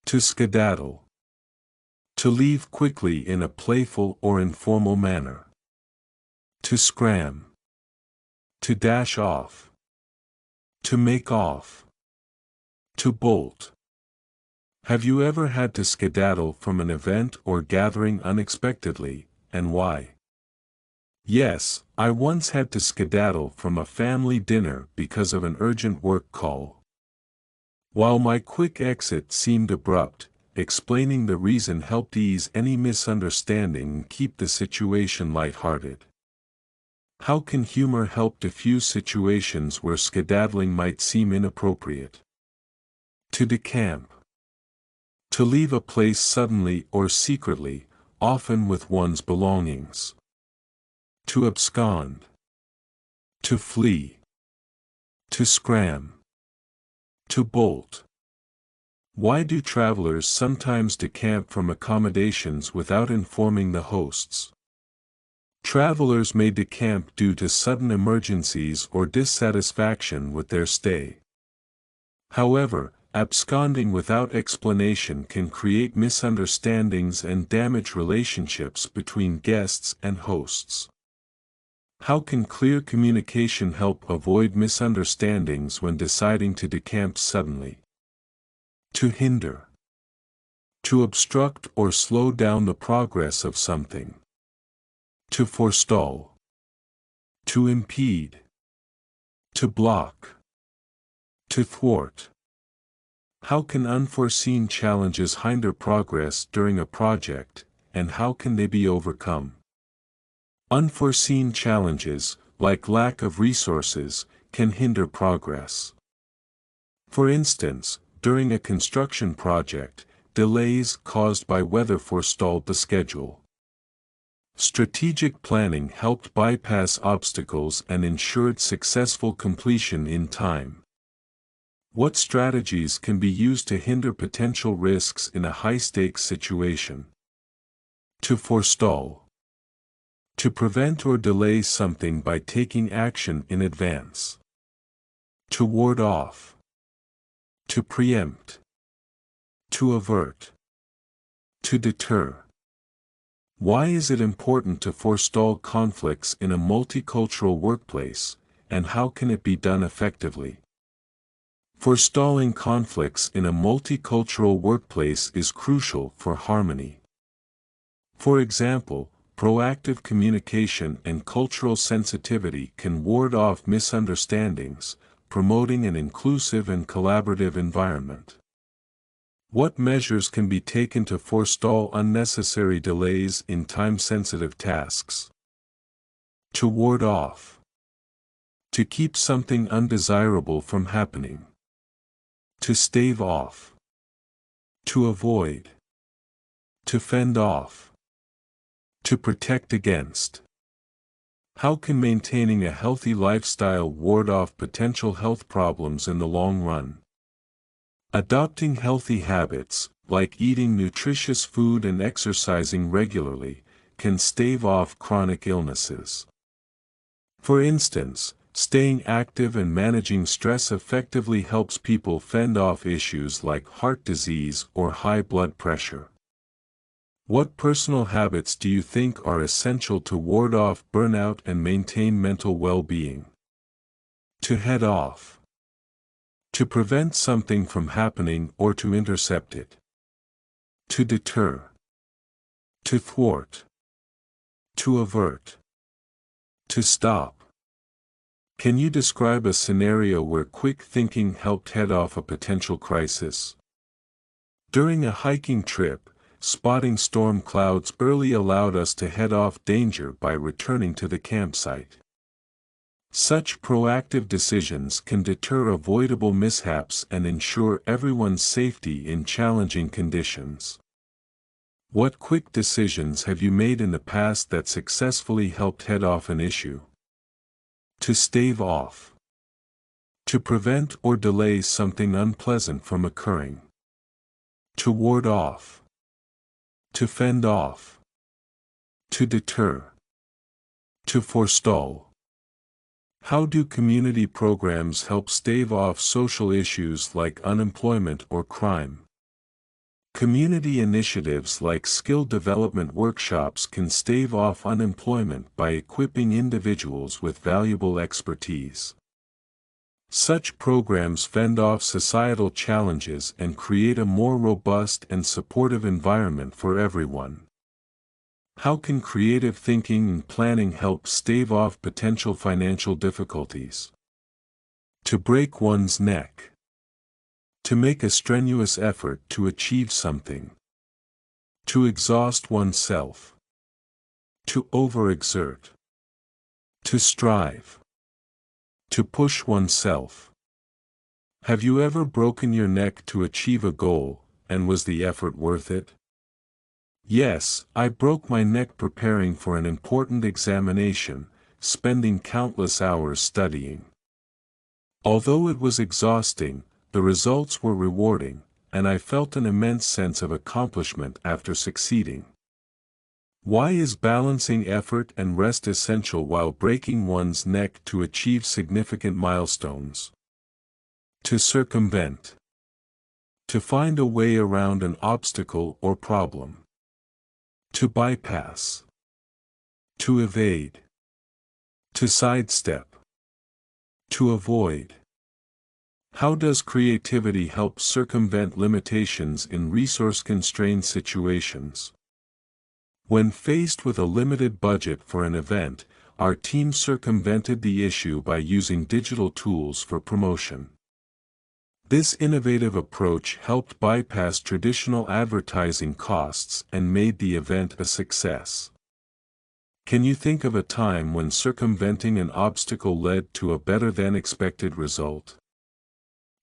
To skedaddle. To leave quickly in a playful or informal manner. To scram. To dash off. To make off. To bolt. Have you ever had to skedaddle from an event or gathering unexpectedly, and why? Yes, I once had to skedaddle from a family dinner because of an urgent work call. While my quick exit seemed abrupt, explaining the reason helped ease any misunderstanding and keep the situation lighthearted. How can humor help diffuse situations where skedaddling might seem inappropriate? To decamp. To leave a place suddenly or secretly, often with one's belongings. To abscond. To flee. To scram. To bolt. Why do travelers sometimes decamp from accommodations without informing the hosts? Travelers may decamp due to sudden emergencies or dissatisfaction with their stay. However, absconding without explanation can create misunderstandings and damage relationships between guests and hosts. How can clear communication help avoid misunderstandings when deciding to decamp suddenly? To hinder. To obstruct or slow down the progress of something. To forestall. To impede. To block. To thwart. How can unforeseen challenges hinder progress during a project, and how can they be overcome? Unforeseen challenges, like lack of resources, can hinder progress. For instance, during a construction project, delays caused by weather forestalled the schedule. Strategic planning helped bypass obstacles and ensured successful completion in time. What strategies can be used to hinder potential risks in a high-stakes situation? To forestall. To prevent or delay something by taking action in advance. To ward off. To preempt. To avert. To deter. Why is it important to forestall conflicts in a multicultural workplace, and how can it be done effectively? Forestalling conflicts in a multicultural workplace is crucial for harmony. For example, proactive communication and cultural sensitivity can ward off misunderstandings, promoting an inclusive and collaborative environment. What measures can be taken to forestall unnecessary delays in time-sensitive tasks? To ward off. To keep something undesirable from happening. To stave off. To avoid. To fend off. To protect against. How can maintaining a healthy lifestyle ward off potential health problems in the long run? Adopting healthy habits, like eating nutritious food and exercising regularly, can stave off chronic illnesses. For instance, Staying active and managing stress effectively helps people fend off issues like heart disease or high blood pressure. What personal habits do you think are essential to ward off burnout and maintain mental well-being? To head off. To prevent something from happening or to intercept it. To deter. To thwart. To avert. To stop. Can you describe a scenario where quick thinking helped head off a potential crisis? During a hiking trip, spotting storm clouds early allowed us to head off danger by returning to the campsite. Such proactive decisions can deter avoidable mishaps and ensure everyone's safety in challenging conditions. What quick decisions have you made in the past that successfully helped head off an issue? To stave off. To prevent or delay something unpleasant from occurring. To ward off. To fend off. To deter. To forestall. How do community programs help stave off social issues like unemployment or crime? Community initiatives like skill development workshops can stave off unemployment by equipping individuals with valuable expertise. Such programs fend off societal challenges and create a more robust and supportive environment for everyone. How can creative thinking and planning help stave off potential financial difficulties? To break one's neck. To make a strenuous effort to achieve something. To exhaust oneself. To overexert. To strive. To push oneself. Have you ever broken your neck to achieve a goal, and was the effort worth it? Yes, I broke my neck preparing for an important examination, spending countless hours studying. Although it was exhausting, the results were rewarding, and I felt an immense sense of accomplishment after succeeding. Why is balancing effort and rest essential while breaking one's neck to achieve significant milestones? To circumvent. To find a way around an obstacle or problem. To bypass. To evade. To sidestep. To avoid. How does creativity help circumvent limitations in resource-constrained situations? When faced with a limited budget for an event, our team circumvented the issue by using digital tools for promotion. This innovative approach helped bypass traditional advertising costs and made the event a success. Can you think of a time when circumventing an obstacle led to a better-than-expected result?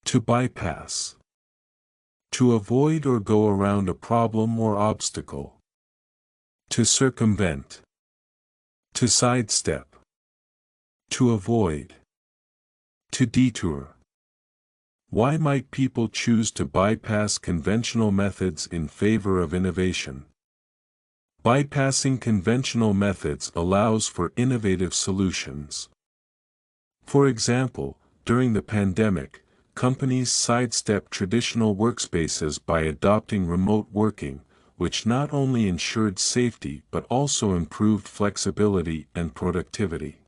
To bypass. To avoid or go around a problem or obstacle. To circumvent. To sidestep. To avoid. To detour. Why might people choose to bypass conventional methods in favor of innovation? Bypassing conventional methods allows for innovative solutions. For example, during the pandemic, companies sidestepped traditional workspaces by adopting remote working, which not only ensured safety but also improved flexibility and productivity.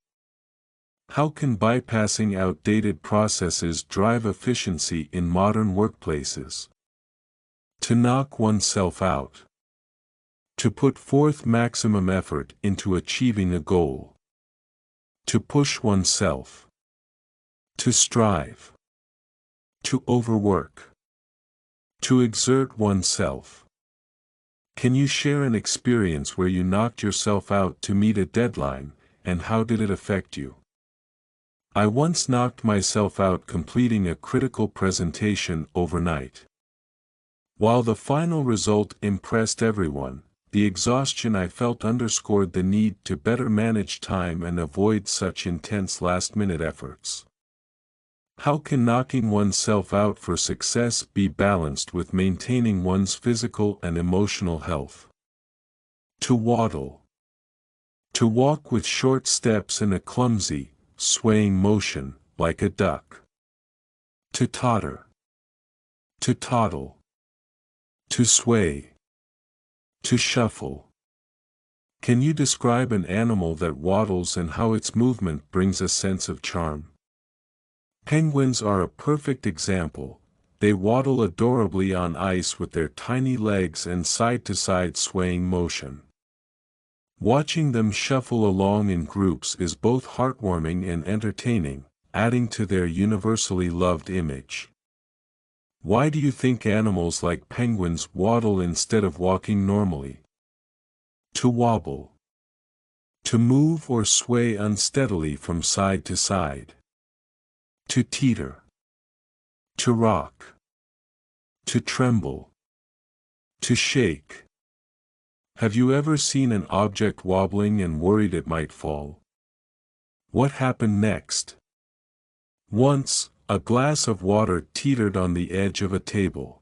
How can bypassing outdated processes drive efficiency in modern workplaces? To knock oneself out. To put forth maximum effort into achieving a goal. To push oneself. To strive. To overwork. To exert oneself. Can you share an experience where you knocked yourself out to meet a deadline, and how did it affect you? I once knocked myself out completing a critical presentation overnight. While the final result impressed everyone, the exhaustion I felt underscored the need to better manage time and avoid such intense last-minute efforts. How can knocking oneself out for success be balanced with maintaining one's physical and emotional health? To waddle. To walk with short steps in a clumsy, swaying motion, like a duck. To totter. To toddle. To sway. To shuffle. Can you describe an animal that waddles and how its movement brings a sense of charm? Penguins are a perfect example. They waddle adorably on ice with their tiny legs and side-to-side swaying motion. Watching them shuffle along in groups is both heartwarming and entertaining, adding to their universally loved image. Why do you think animals like penguins waddle instead of walking normally? To wobble. To move or sway unsteadily from side to side. To teeter. To rock. To tremble. To shake. Have you ever seen an object wobbling and worried it might fall? What happened next? Once, a glass of water teetered on the edge of a table.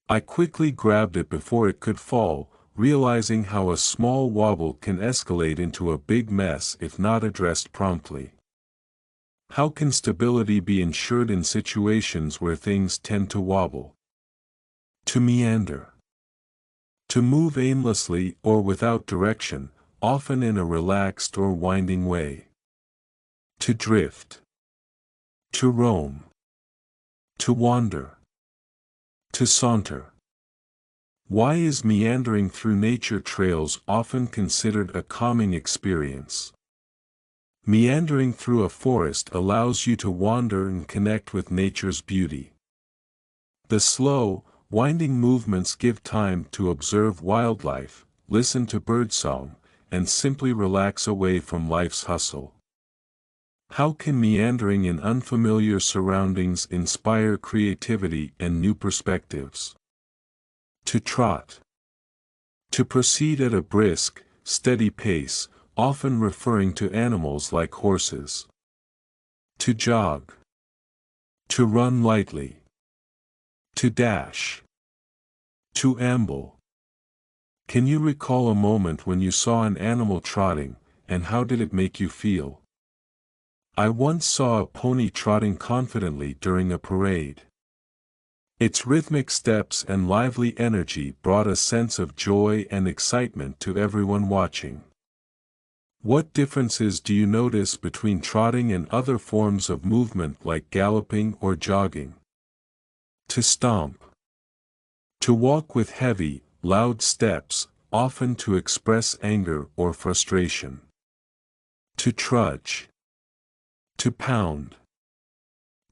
I quickly grabbed it before it could fall, realizing how a small wobble can escalate into a big mess if not addressed promptly. How can stability be ensured in situations where things tend to wobble? To meander. To move aimlessly or without direction, often in a relaxed or winding way. To drift. To roam. To wander. To saunter. Why is meandering through nature trails often considered a calming experience? Meandering through a forest allows you to wander and connect with nature's beauty. The slow, winding movements give time to observe wildlife, listen to birdsong, and simply relax away from life's hustle. How can meandering in unfamiliar surroundings inspire creativity and new perspectives? To trot. To proceed at a brisk, steady pace, often referring to animals like horses. To jog. To run lightly. To dash. To amble. Can you recall a moment when you saw an animal trotting, and how did it make you feel? I once saw a pony trotting confidently during a parade. Its rhythmic steps and lively energy brought a sense of joy and excitement to everyone watching. What differences do you notice between trotting and other forms of movement like galloping or jogging? To stomp. To walk with heavy, loud steps, often to express anger or frustration. To trudge. To pound.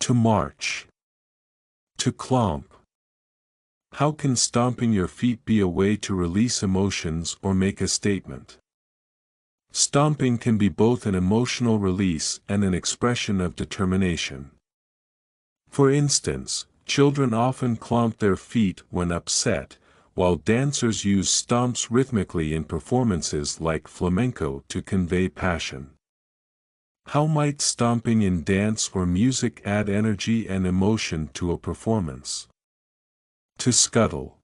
To march. To clomp. How can stomping your feet be a way to release emotions or make a statement? Stomping can be both an emotional release and an expression of determination. For instance, children often clomp their feet when upset, while dancers use stomps rhythmically in performances like flamenco to convey passion. How might stomping in dance or music add energy and emotion to a performance? To scuttle.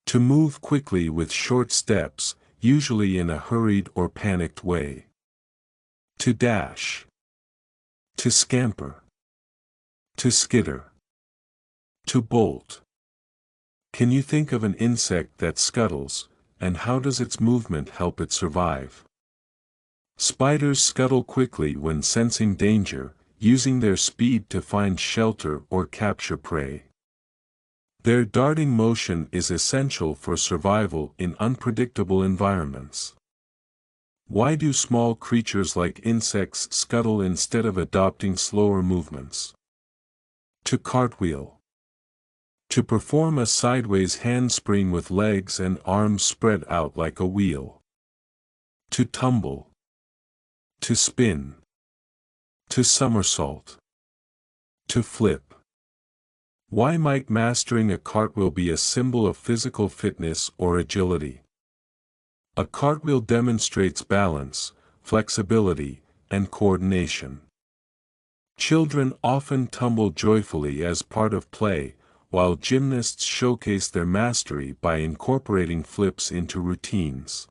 To move quickly with short steps, usually in a hurried or panicked way. To dash. To scamper. To skitter. To bolt. Can you think of an insect that scuttles, and how does its movement help it survive? Spiders scuttle quickly when sensing danger, using their speed to find shelter or capture prey. Their darting motion is essential for survival in unpredictable environments. Why do small creatures like insects scuttle instead of adopting slower movements? To cartwheel. To perform a sideways handspring with legs and arms spread out like a wheel. To tumble. To spin. To somersault. To flip. Why might mastering a cartwheel be a symbol of physical fitness or agility? A cartwheel demonstrates balance, flexibility, and coordination. Children often tumble joyfully as part of play, while gymnasts showcase their mastery by incorporating flips into routines.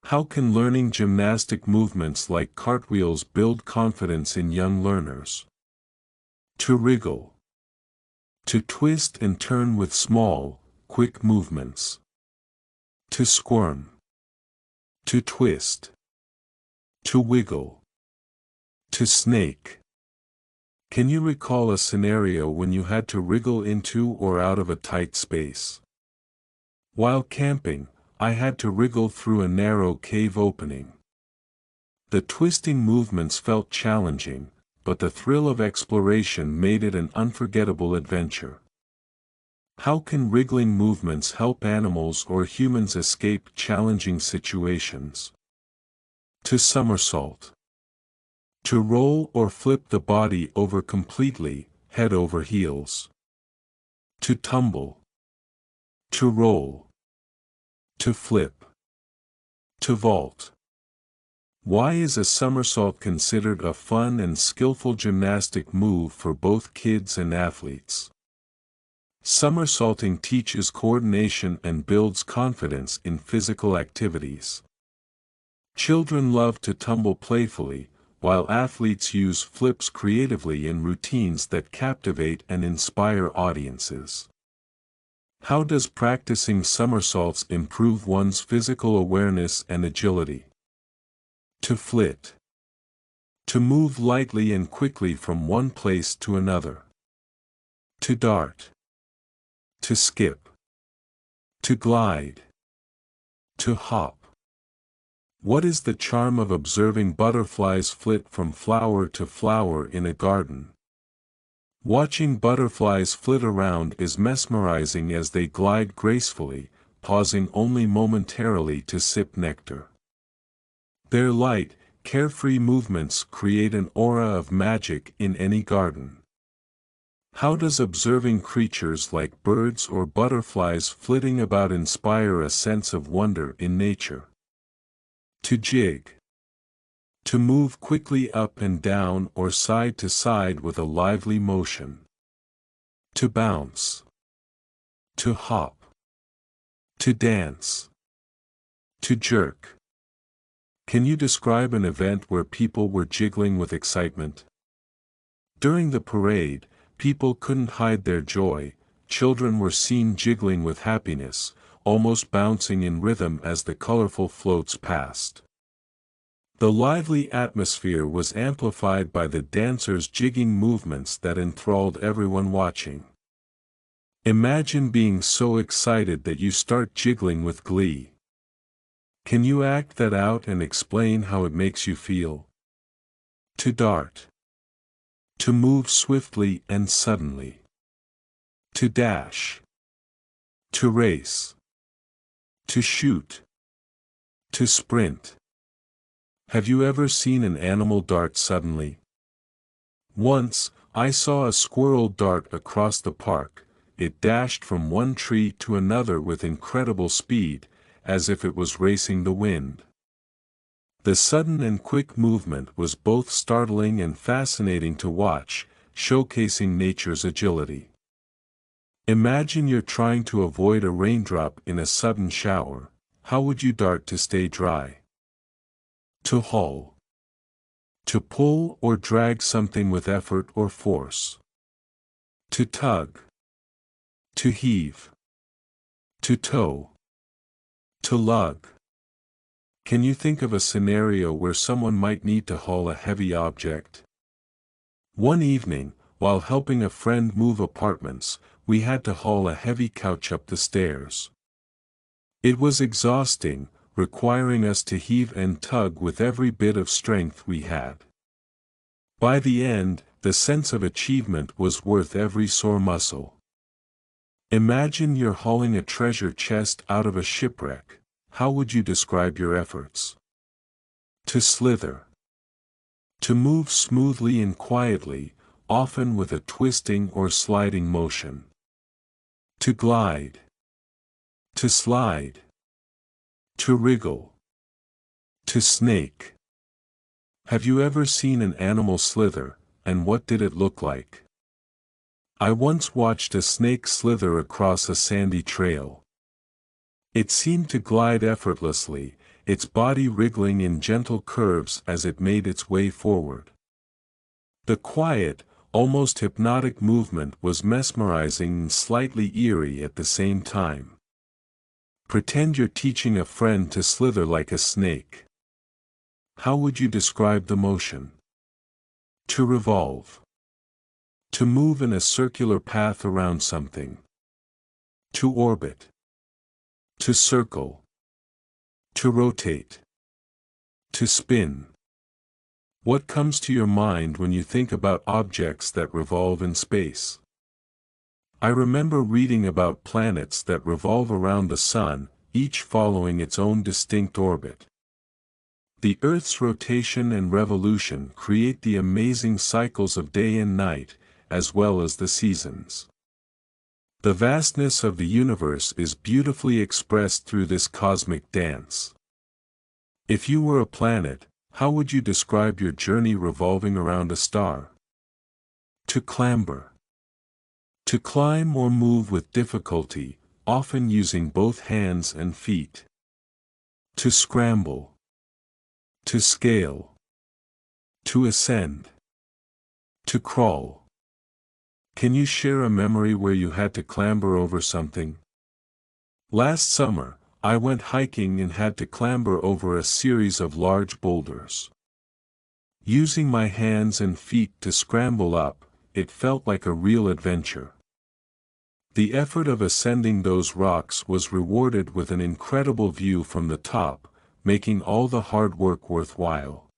How can learning gymnastic movements like cartwheels build confidence in young learners? To wriggle. To twist and turn with small, quick movements. To squirm. To twist. To wiggle. To snake. Can you recall a scenario when you had to wriggle into or out of a tight space? While camping, I had to wriggle through a narrow cave opening. The twisting movements felt challenging, but the thrill of exploration made it an unforgettable adventure. How can wriggling movements help animals or humans escape challenging situations? To somersault. To roll or flip the body over completely, head over heels. To tumble. To roll. To flip. To vault. Why is a somersault considered a fun and skillful gymnastic move for both kids and athletes? Somersaulting teaches coordination and builds confidence in physical activities. Children love to tumble playfully, while athletes use flips creatively in routines that captivate and inspire audiences. How does practicing somersaults improve one's physical awareness and agility? To flit. To move lightly and quickly from one place to another. To dart. To skip. To glide. To hop. What is the charm of observing butterflies flit from flower to flower in a garden? Watching butterflies flit around is mesmerizing as they glide gracefully, pausing only momentarily to sip nectar. Their light, carefree movements create an aura of magic in any garden. How does observing creatures like birds or butterflies flitting about inspire a sense of wonder in nature? To jig. To move quickly up and down or side to side with a lively motion. To bounce. To hop. To dance. To jerk. Can you describe an event where people were jiggling with excitement? During the parade, people couldn't hide their joy. Children were seen jiggling with happiness, almost bouncing in rhythm as the colorful floats passed. The lively atmosphere was amplified by the dancers' jigging movements that enthralled everyone watching. Imagine being so excited that you start jiggling with glee. Can you act that out and explain how it makes you feel? To dart. To move swiftly and suddenly. To dash. To race. To shoot. To sprint. Have you ever seen an animal dart suddenly? Once, I saw a squirrel dart across the park. It dashed from one tree to another with incredible speed, as if it was racing the wind. The sudden and quick movement was both startling and fascinating to watch, showcasing nature's agility. Imagine you're trying to avoid a raindrop in a sudden shower. How would you dart to stay dry? To haul. To pull or drag something with effort or force. To tug. To heave. To tow. To lug. Can you think of a scenario where someone might need to haul a heavy object? One evening, while helping a friend move apartments, we had to haul a heavy couch up the stairs. It was exhausting, requiring us to heave and tug with every bit of strength we had. By the end, the sense of achievement was worth every sore muscle. Imagine you're hauling a treasure chest out of a shipwreck. How would you describe your efforts? To slither. To move smoothly and quietly, often with a twisting or sliding motion. To glide. To slide. To wriggle. To snake. Have you ever seen an animal slither, and what did it look like? I once watched a snake slither across a sandy trail. It seemed to glide effortlessly, its body wriggling in gentle curves as it made its way forward. The quiet, almost hypnotic movement was mesmerizing and slightly eerie at the same time. Pretend you're teaching a friend to slither like a snake. How would you describe the motion? To revolve. To move in a circular path around something. To orbit. To circle. To rotate. To spin. What comes to your mind when you think about objects that revolve in space? I remember reading about planets that revolve around the Sun, each following its own distinct orbit. The Earth's rotation and revolution create the amazing cycles of day and night, as well as the seasons. The vastness of the universe is beautifully expressed through this cosmic dance. If you were a planet, how would you describe your journey revolving around a star? To clamber. To climb or move with difficulty, often using both hands and feet. To scramble. To scale. To ascend. To crawl. Can you share a memory where you had to clamber over something? Last summer, I went hiking and had to clamber over a series of large boulders. Using my hands and feet to scramble up, it felt like a real adventure. The effort of ascending those rocks was rewarded with an incredible view from the top, making all the hard work worthwhile.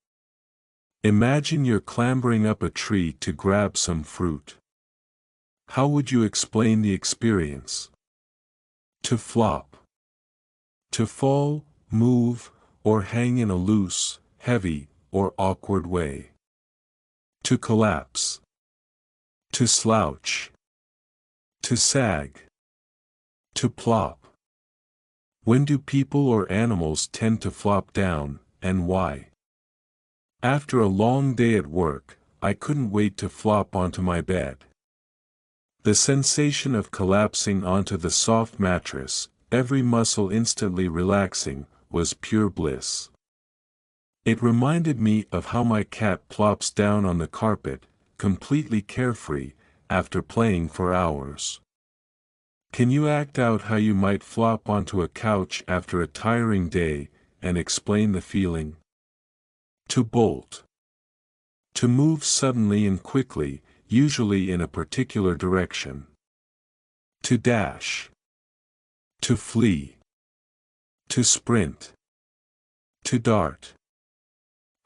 Imagine you're clambering up a tree to grab some fruit. How would you explain the experience? To flop. To fall, move, or hang in a loose, heavy, or awkward way. To collapse. To slouch. To sag. To plop. When do people or animals tend to flop down, and why? After a long day at work, I couldn't wait to flop onto my bed. The sensation of collapsing onto the soft mattress, every muscle instantly relaxing, was pure bliss. It reminded me of how my cat plops down on the carpet, completely carefree, after playing for hours. Can you act out how you might flop onto a couch after a tiring day, and explain the feeling? To bolt. To move suddenly and quickly, usually in a particular direction. To dash. To flee. To sprint. To dart.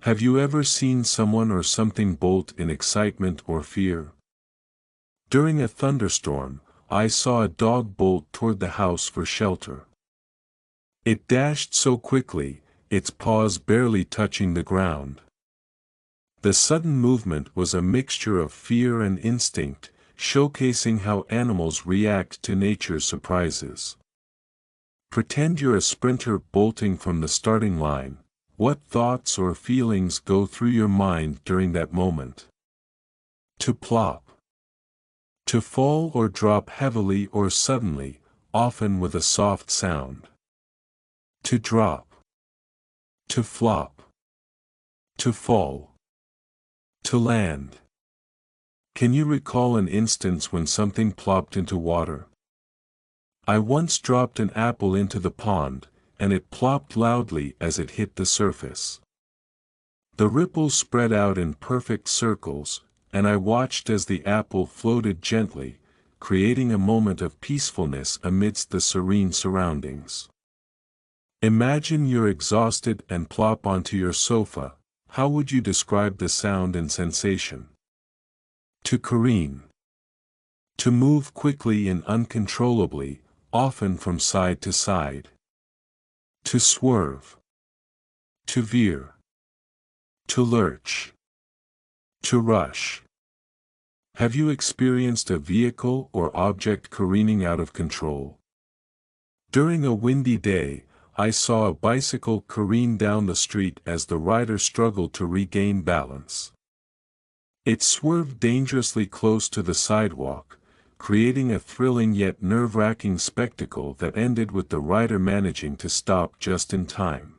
Have you ever seen someone or something bolt in excitement or fear? During a thunderstorm, I saw a dog bolt toward the house for shelter. It dashed so quickly, its paws barely touching the ground. The sudden movement was a mixture of fear and instinct, showcasing how animals react to nature's surprises. Pretend you're a sprinter bolting from the starting line. What thoughts or feelings go through your mind during that moment? To plop. To fall or drop heavily or suddenly, often with a soft sound. To drop. To flop. To fall. To land. Can you recall an instance when something plopped into water? I once dropped an apple into the pond, and it plopped loudly as it hit the surface. The ripples spread out in perfect circles, and I watched as the apple floated gently, creating a moment of peacefulness amidst the serene surroundings. Imagine you're exhausted and plop onto your sofa. How would you describe the sound and sensation? To careen. To move quickly and uncontrollably, often from side to side. To swerve. To veer. To lurch. To rush. Have you experienced a vehicle or object careening out of control? During a windy day, I saw a bicycle careen down the street as the rider struggled to regain balance. It swerved dangerously close to the sidewalk, creating a thrilling yet nerve-wracking spectacle that ended with the rider managing to stop just in time.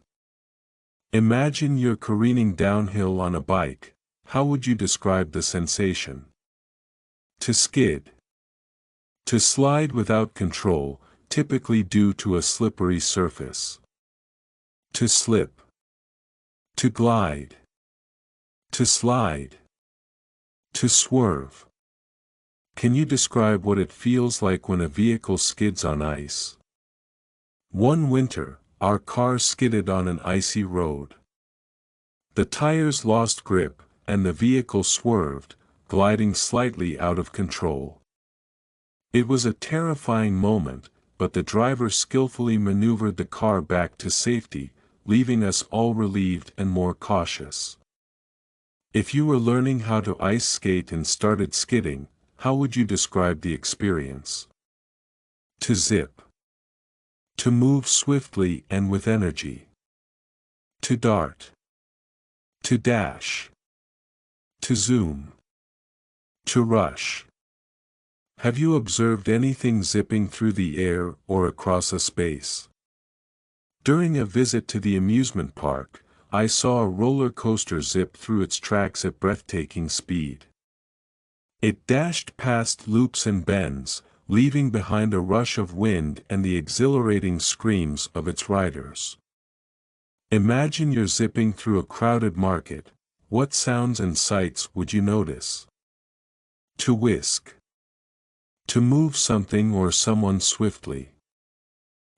Imagine you're careening downhill on a bike. How would you describe the sensation? To skid. To slide without control, typically due to a slippery surface. To slip. To glide. To slide. To swerve. Can you describe what it feels like when a vehicle skids on ice? One winter, our car skidded on an icy road. The tires lost grip, and the vehicle swerved, gliding slightly out of control. It was a terrifying moment, but the driver skillfully maneuvered the car back to safety, leaving us all relieved and more cautious. If you were learning how to ice skate and started skidding, how would you describe the experience? To zip. To move swiftly and with energy. To dart. To dash. To zoom. To rush. Have you observed anything zipping through the air or across a space? During a visit to the amusement park, I saw a roller coaster zip through its tracks at breathtaking speed. It dashed past loops and bends, leaving behind a rush of wind and the exhilarating screams of its riders. Imagine you're zipping through a crowded market. What sounds and sights would you notice? To whisk. To move something or someone swiftly.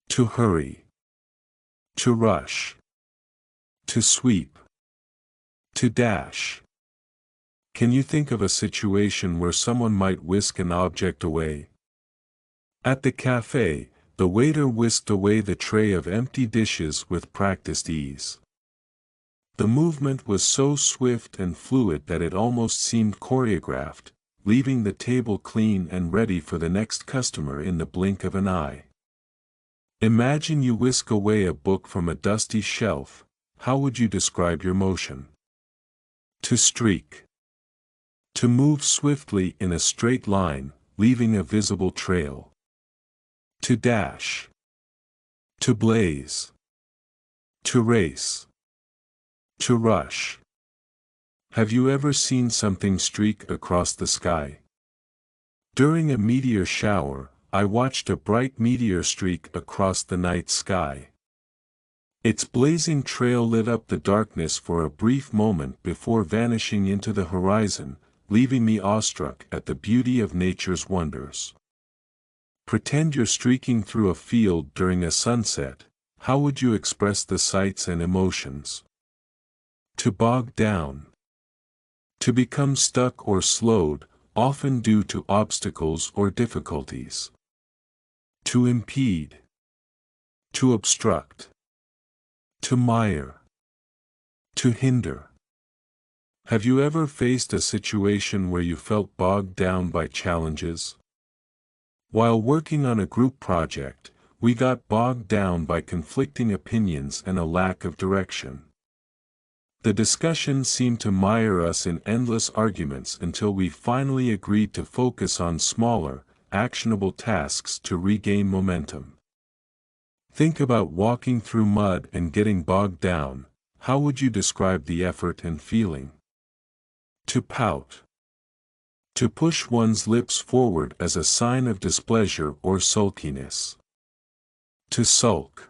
To hurry. To rush. To sweep. To dash. Can you think of a situation where someone might whisk an object away? At the cafe, the waiter whisked away the tray of empty dishes with practiced ease. The movement was so swift and fluid that it almost seemed choreographed, leaving the table clean and ready for the next customer in the blink of an eye. Imagine you whisk away a book from a dusty shelf. How would you describe your motion? To streak. To move swiftly in a straight line, leaving a visible trail. To dash. To blaze. To race. To rush. Have you ever seen something streak across the sky? During a meteor shower, I watched a bright meteor streak across the night sky. Its blazing trail lit up the darkness for a brief moment before vanishing into the horizon, leaving me awestruck at the beauty of nature's wonders. Pretend you're streaking through a field during a sunset. How would you express the sights and emotions? To bog down. To become stuck or slowed, often due to obstacles or difficulties. To impede. To obstruct. To mire. To hinder. Have you ever faced a situation where you felt bogged down by challenges? While working on a group project, we got bogged down by conflicting opinions and a lack of direction. The discussion seemed to mire us in endless arguments until we finally agreed to focus on smaller, actionable tasks to regain momentum. Think about walking through mud and getting bogged down. How would you describe the effort and feeling? To pout. To push one's lips forward as a sign of displeasure or sulkiness. To sulk.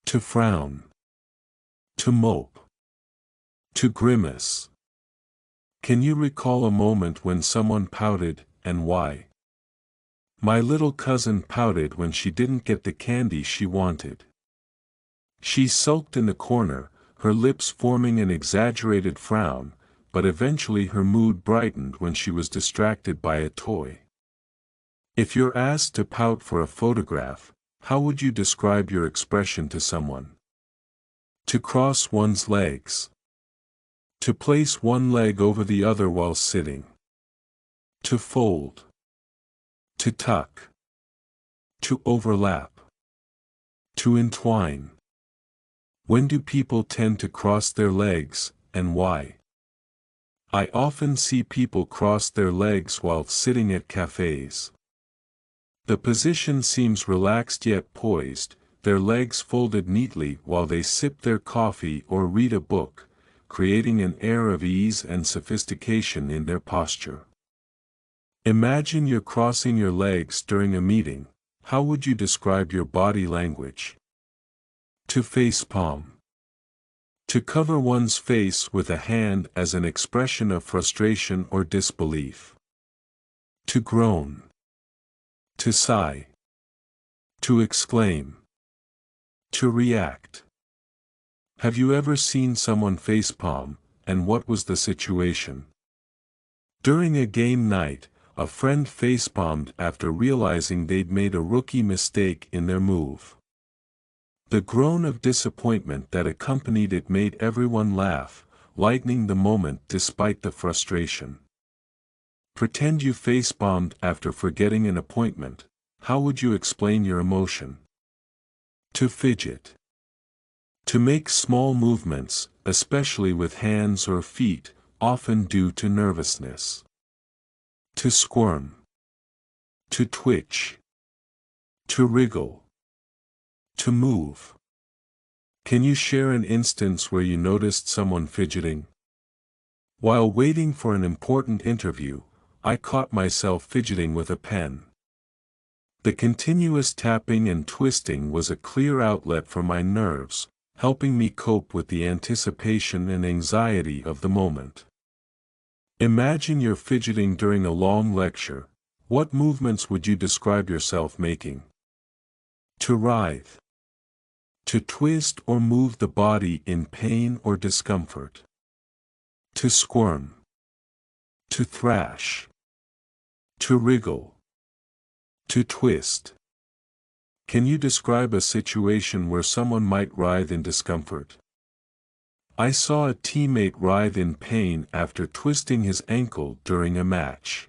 To frown. To mope. To grimace. Can you recall a moment when someone pouted, and why? My little cousin pouted when she didn't get the candy she wanted. She sulked in the corner, her lips forming an exaggerated frown, but eventually her mood brightened when she was distracted by a toy. If you're asked to pout for a photograph, how would you describe your expression to someone? To cross one's legs. To place one leg over the other while sitting. To fold. To tuck. To overlap. To entwine. When do people tend to cross their legs, and why? I often see people cross their legs while sitting at cafes. The position seems relaxed yet poised, their legs folded neatly while they sip their coffee or read a book, creating an air of ease and sophistication in their posture. Imagine you're crossing your legs during a meeting. How would you describe your body language? To facepalm. To cover one's face with a hand as an expression of frustration or disbelief. To groan. To sigh. To exclaim. To react. Have you ever seen someone facepalm, and what was the situation? During a game night, a friend facepalmed after realizing they'd made a rookie mistake in their move. The groan of disappointment that accompanied it made everyone laugh, lightening the moment despite the frustration. Pretend you facepalmed after forgetting an appointment. How would you explain your emotion? To fidget. To make small movements, especially with hands or feet, often due to nervousness. To squirm. To twitch. To wriggle. To move. Can you share an instance where you noticed someone fidgeting? While waiting for an important interview, I caught myself fidgeting with a pen. The continuous tapping and twisting was a clear outlet for my nerves, helping me cope with the anticipation and anxiety of the moment. Imagine you're fidgeting during a long lecture. What movements would you describe yourself making? To writhe. To twist or move the body in pain or discomfort. To squirm. To thrash. To wriggle. To twist. Can you describe a situation where someone might writhe in discomfort? I saw a teammate writhe in pain after twisting his ankle during a match.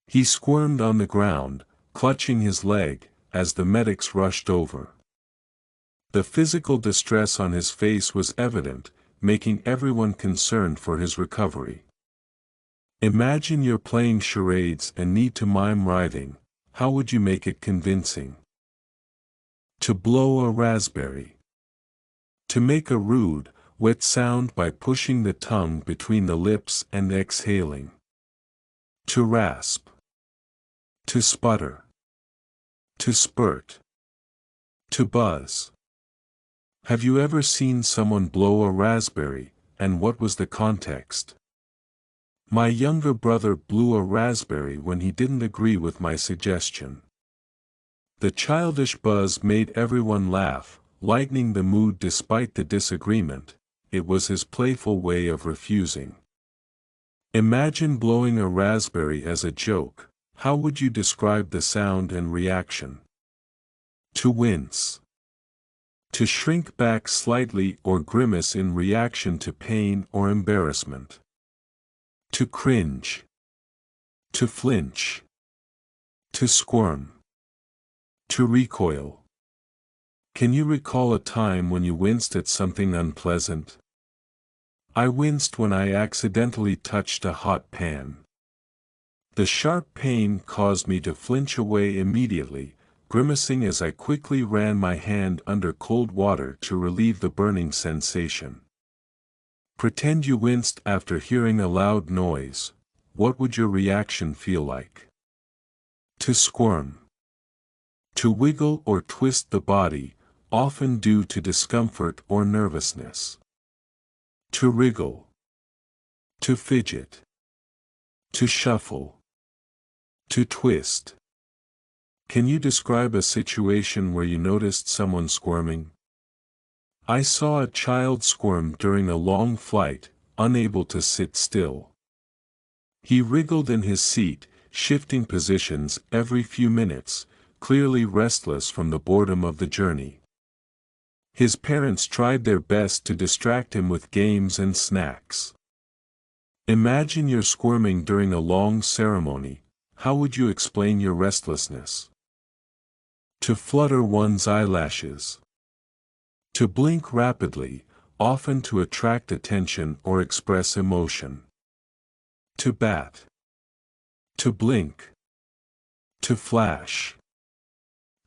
He squirmed on the ground, clutching his leg, as the medics rushed over. The physical distress on his face was evident, making everyone concerned for his recovery. Imagine you're playing charades and need to mime writhing. How would you make it convincing? To blow a raspberry. To make a rude, wet sound by pushing the tongue between the lips and exhaling. To rasp. To sputter. To spurt. To buzz. Have you ever seen someone blow a raspberry, and what was the context? My younger brother blew a raspberry when he didn't agree with my suggestion. The childish buzz made everyone laugh, lightening the mood despite the disagreement. It was his playful way of refusing. Imagine blowing a raspberry as a joke. How would you describe the sound and reaction? To wince. To shrink back slightly or grimace in reaction to pain or embarrassment. To cringe. To flinch. To squirm. To recoil. Can you recall a time when you winced at something unpleasant? I winced when I accidentally touched a hot pan. The sharp pain caused me to flinch away immediately, grimacing as I quickly ran my hand under cold water to relieve the burning sensation. Pretend you winced after hearing a loud noise. What would your reaction feel like? To squirm. To wiggle or twist the body, often due to discomfort or nervousness. To wriggle. To fidget. To shuffle. To twist. Can you describe a situation where you noticed someone squirming? I saw a child squirm during a long flight, unable to sit still. He wriggled in his seat, shifting positions every few minutes, clearly restless from the boredom of the journey. His parents tried their best to distract him with games and snacks. Imagine you're squirming during a long ceremony. How would you explain your restlessness? To flutter one's eyelashes. To blink rapidly, often to attract attention or express emotion. To bat. To blink. To flash.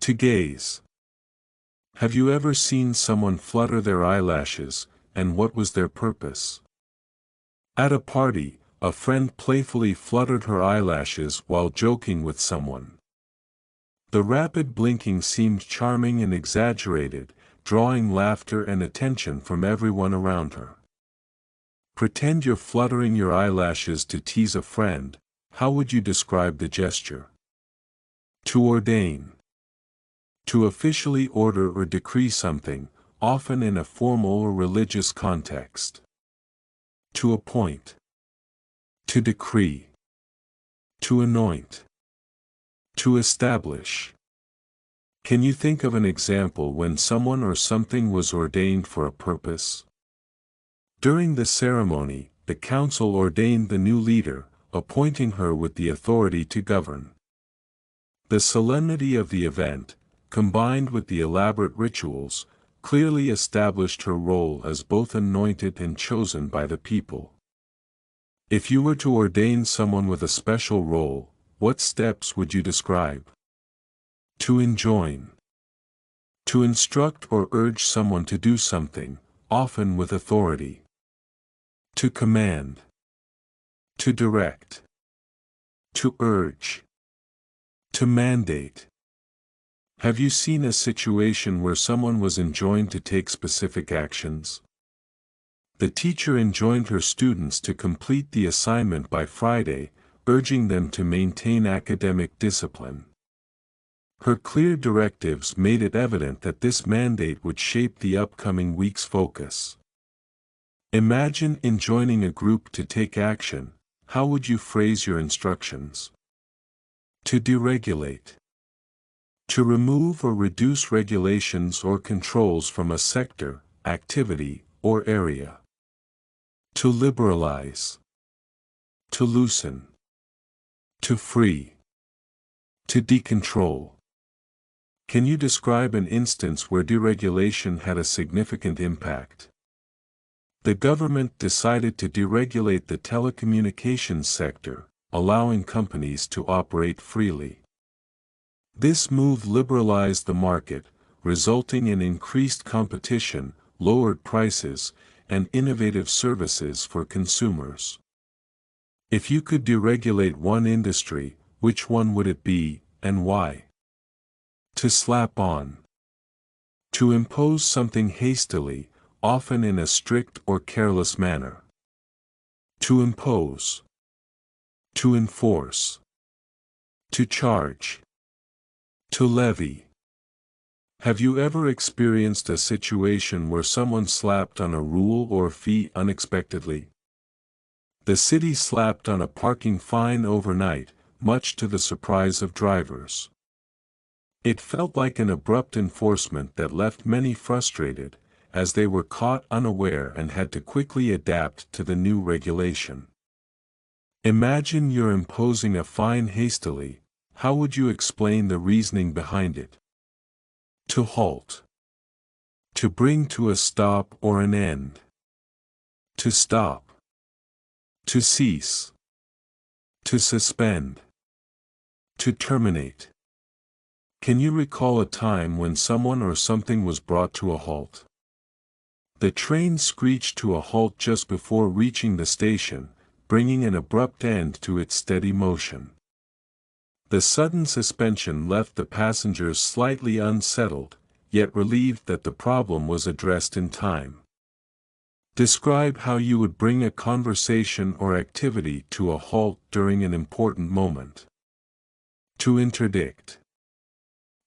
To gaze. Have you ever seen someone flutter their eyelashes, and what was their purpose? At a party, a friend playfully fluttered her eyelashes while joking with someone. The rapid blinking seemed charming and exaggerated, drawing laughter and attention from everyone around her. Pretend you're fluttering your eyelashes to tease a friend. How would you describe the gesture? To ordain. To officially order or decree something, often in a formal or religious context. To appoint. To decree. To anoint. To establish. Can you think of an example when someone or something was ordained for a purpose? During the ceremony, the council ordained the new leader, appointing her with the authority to govern. The solemnity of the event, combined with the elaborate rituals, clearly established her role as both anointed and chosen by the people. If you were to ordain someone with a special role, what steps would you describe? To enjoin. To instruct or urge someone to do something, often with authority. To command. To direct. To urge. To mandate. Have you seen a situation where someone was enjoined to take specific actions? The teacher enjoined her students to complete the assignment by Friday, urging them to maintain academic discipline. Her clear directives made it evident that this mandate would shape the upcoming week's focus. Imagine enjoining a group to take action. How would you phrase your instructions? To deregulate. To remove or reduce regulations or controls from a sector, activity, or area. To liberalize. To loosen. To free. To decontrol. Can you describe an instance where deregulation had a significant impact? The government decided to deregulate the telecommunications sector, allowing companies to operate freely. This move liberalized the market, resulting in increased competition, lowered prices, and innovative services for consumers. If you could deregulate one industry, which one would it be, and why? To slap on. To impose something hastily, often in a strict or careless manner. To impose. To enforce. To charge. To levy. Have you ever experienced a situation where someone slapped on a rule or fee unexpectedly? The city slapped on a parking fine overnight, much to the surprise of drivers. It felt like an abrupt enforcement that left many frustrated, as they were caught unaware and had to quickly adapt to the new regulation. Imagine you're imposing a fine hastily. How would you explain the reasoning behind it? To halt. To bring to a stop or an end. To stop. To cease. To suspend. To terminate. Can you recall a time when someone or something was brought to a halt? The train screeched to a halt just before reaching the station, bringing an abrupt end to its steady motion. The sudden suspension left the passengers slightly unsettled, yet relieved that the problem was addressed in time. Describe how you would bring a conversation or activity to a halt during an important moment. To interdict.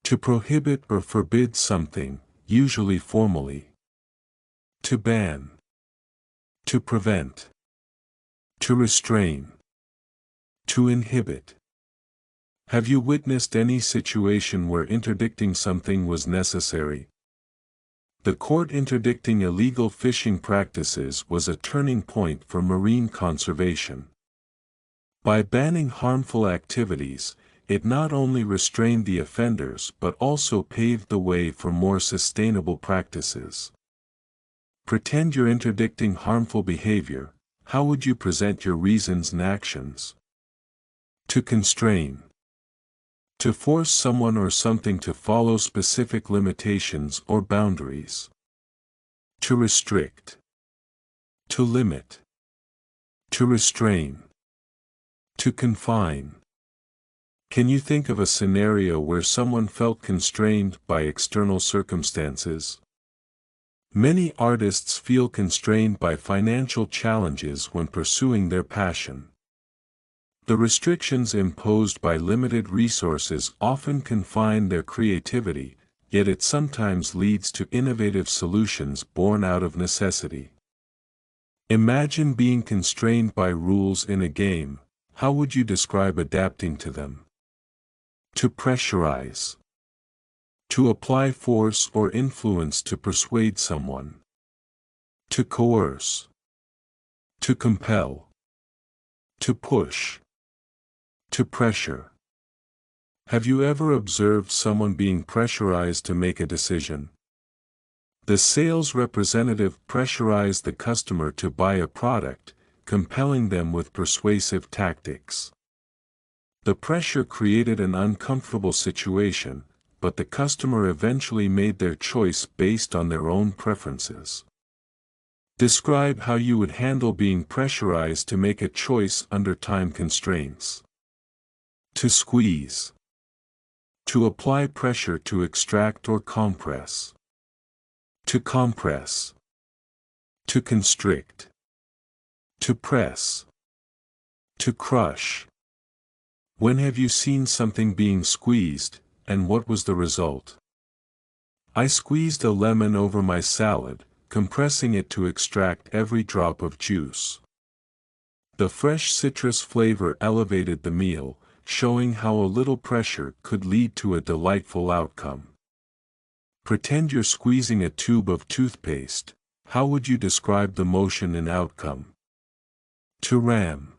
To prohibit or forbid something, usually formally. To ban. To prevent. To restrain. To inhibit. Have you witnessed any situation where interdicting something was necessary? The court interdicting illegal fishing practices was a turning point for marine conservation. By banning harmful activities, it not only restrained the offenders but also paved the way for more sustainable practices. Pretend you're interdicting harmful behavior. How would you present your reasons and actions? To constrain. To force someone or something to follow specific limitations or boundaries. To restrict. To limit. To restrain. To confine. Can you think of a scenario where someone felt constrained by external circumstances? Many artists feel constrained by financial challenges when pursuing their passion. The restrictions imposed by limited resources often confine their creativity, yet it sometimes leads to innovative solutions born out of necessity. Imagine being constrained by rules in a game. How would you describe adapting to them? To pressurize. To apply force or influence to persuade someone. To coerce. To compel. To push. To pressure. Have you ever observed someone being pressurized to make a decision? The sales representative pressurized the customer to buy a product, compelling them with persuasive tactics. The pressure created an uncomfortable situation, but the customer eventually made their choice based on their own preferences. Describe how you would handle being pressurized to make a choice under time constraints. To squeeze. To apply pressure to extract or compress. To compress. To constrict. To press. To crush. When have you seen something being squeezed, and what was the result? I squeezed a lemon over my salad, compressing it to extract every drop of juice. The fresh citrus flavor elevated the meal, showing how a little pressure could lead to a delightful outcome. Pretend you're squeezing a tube of toothpaste. How would you describe the motion and outcome? To ram.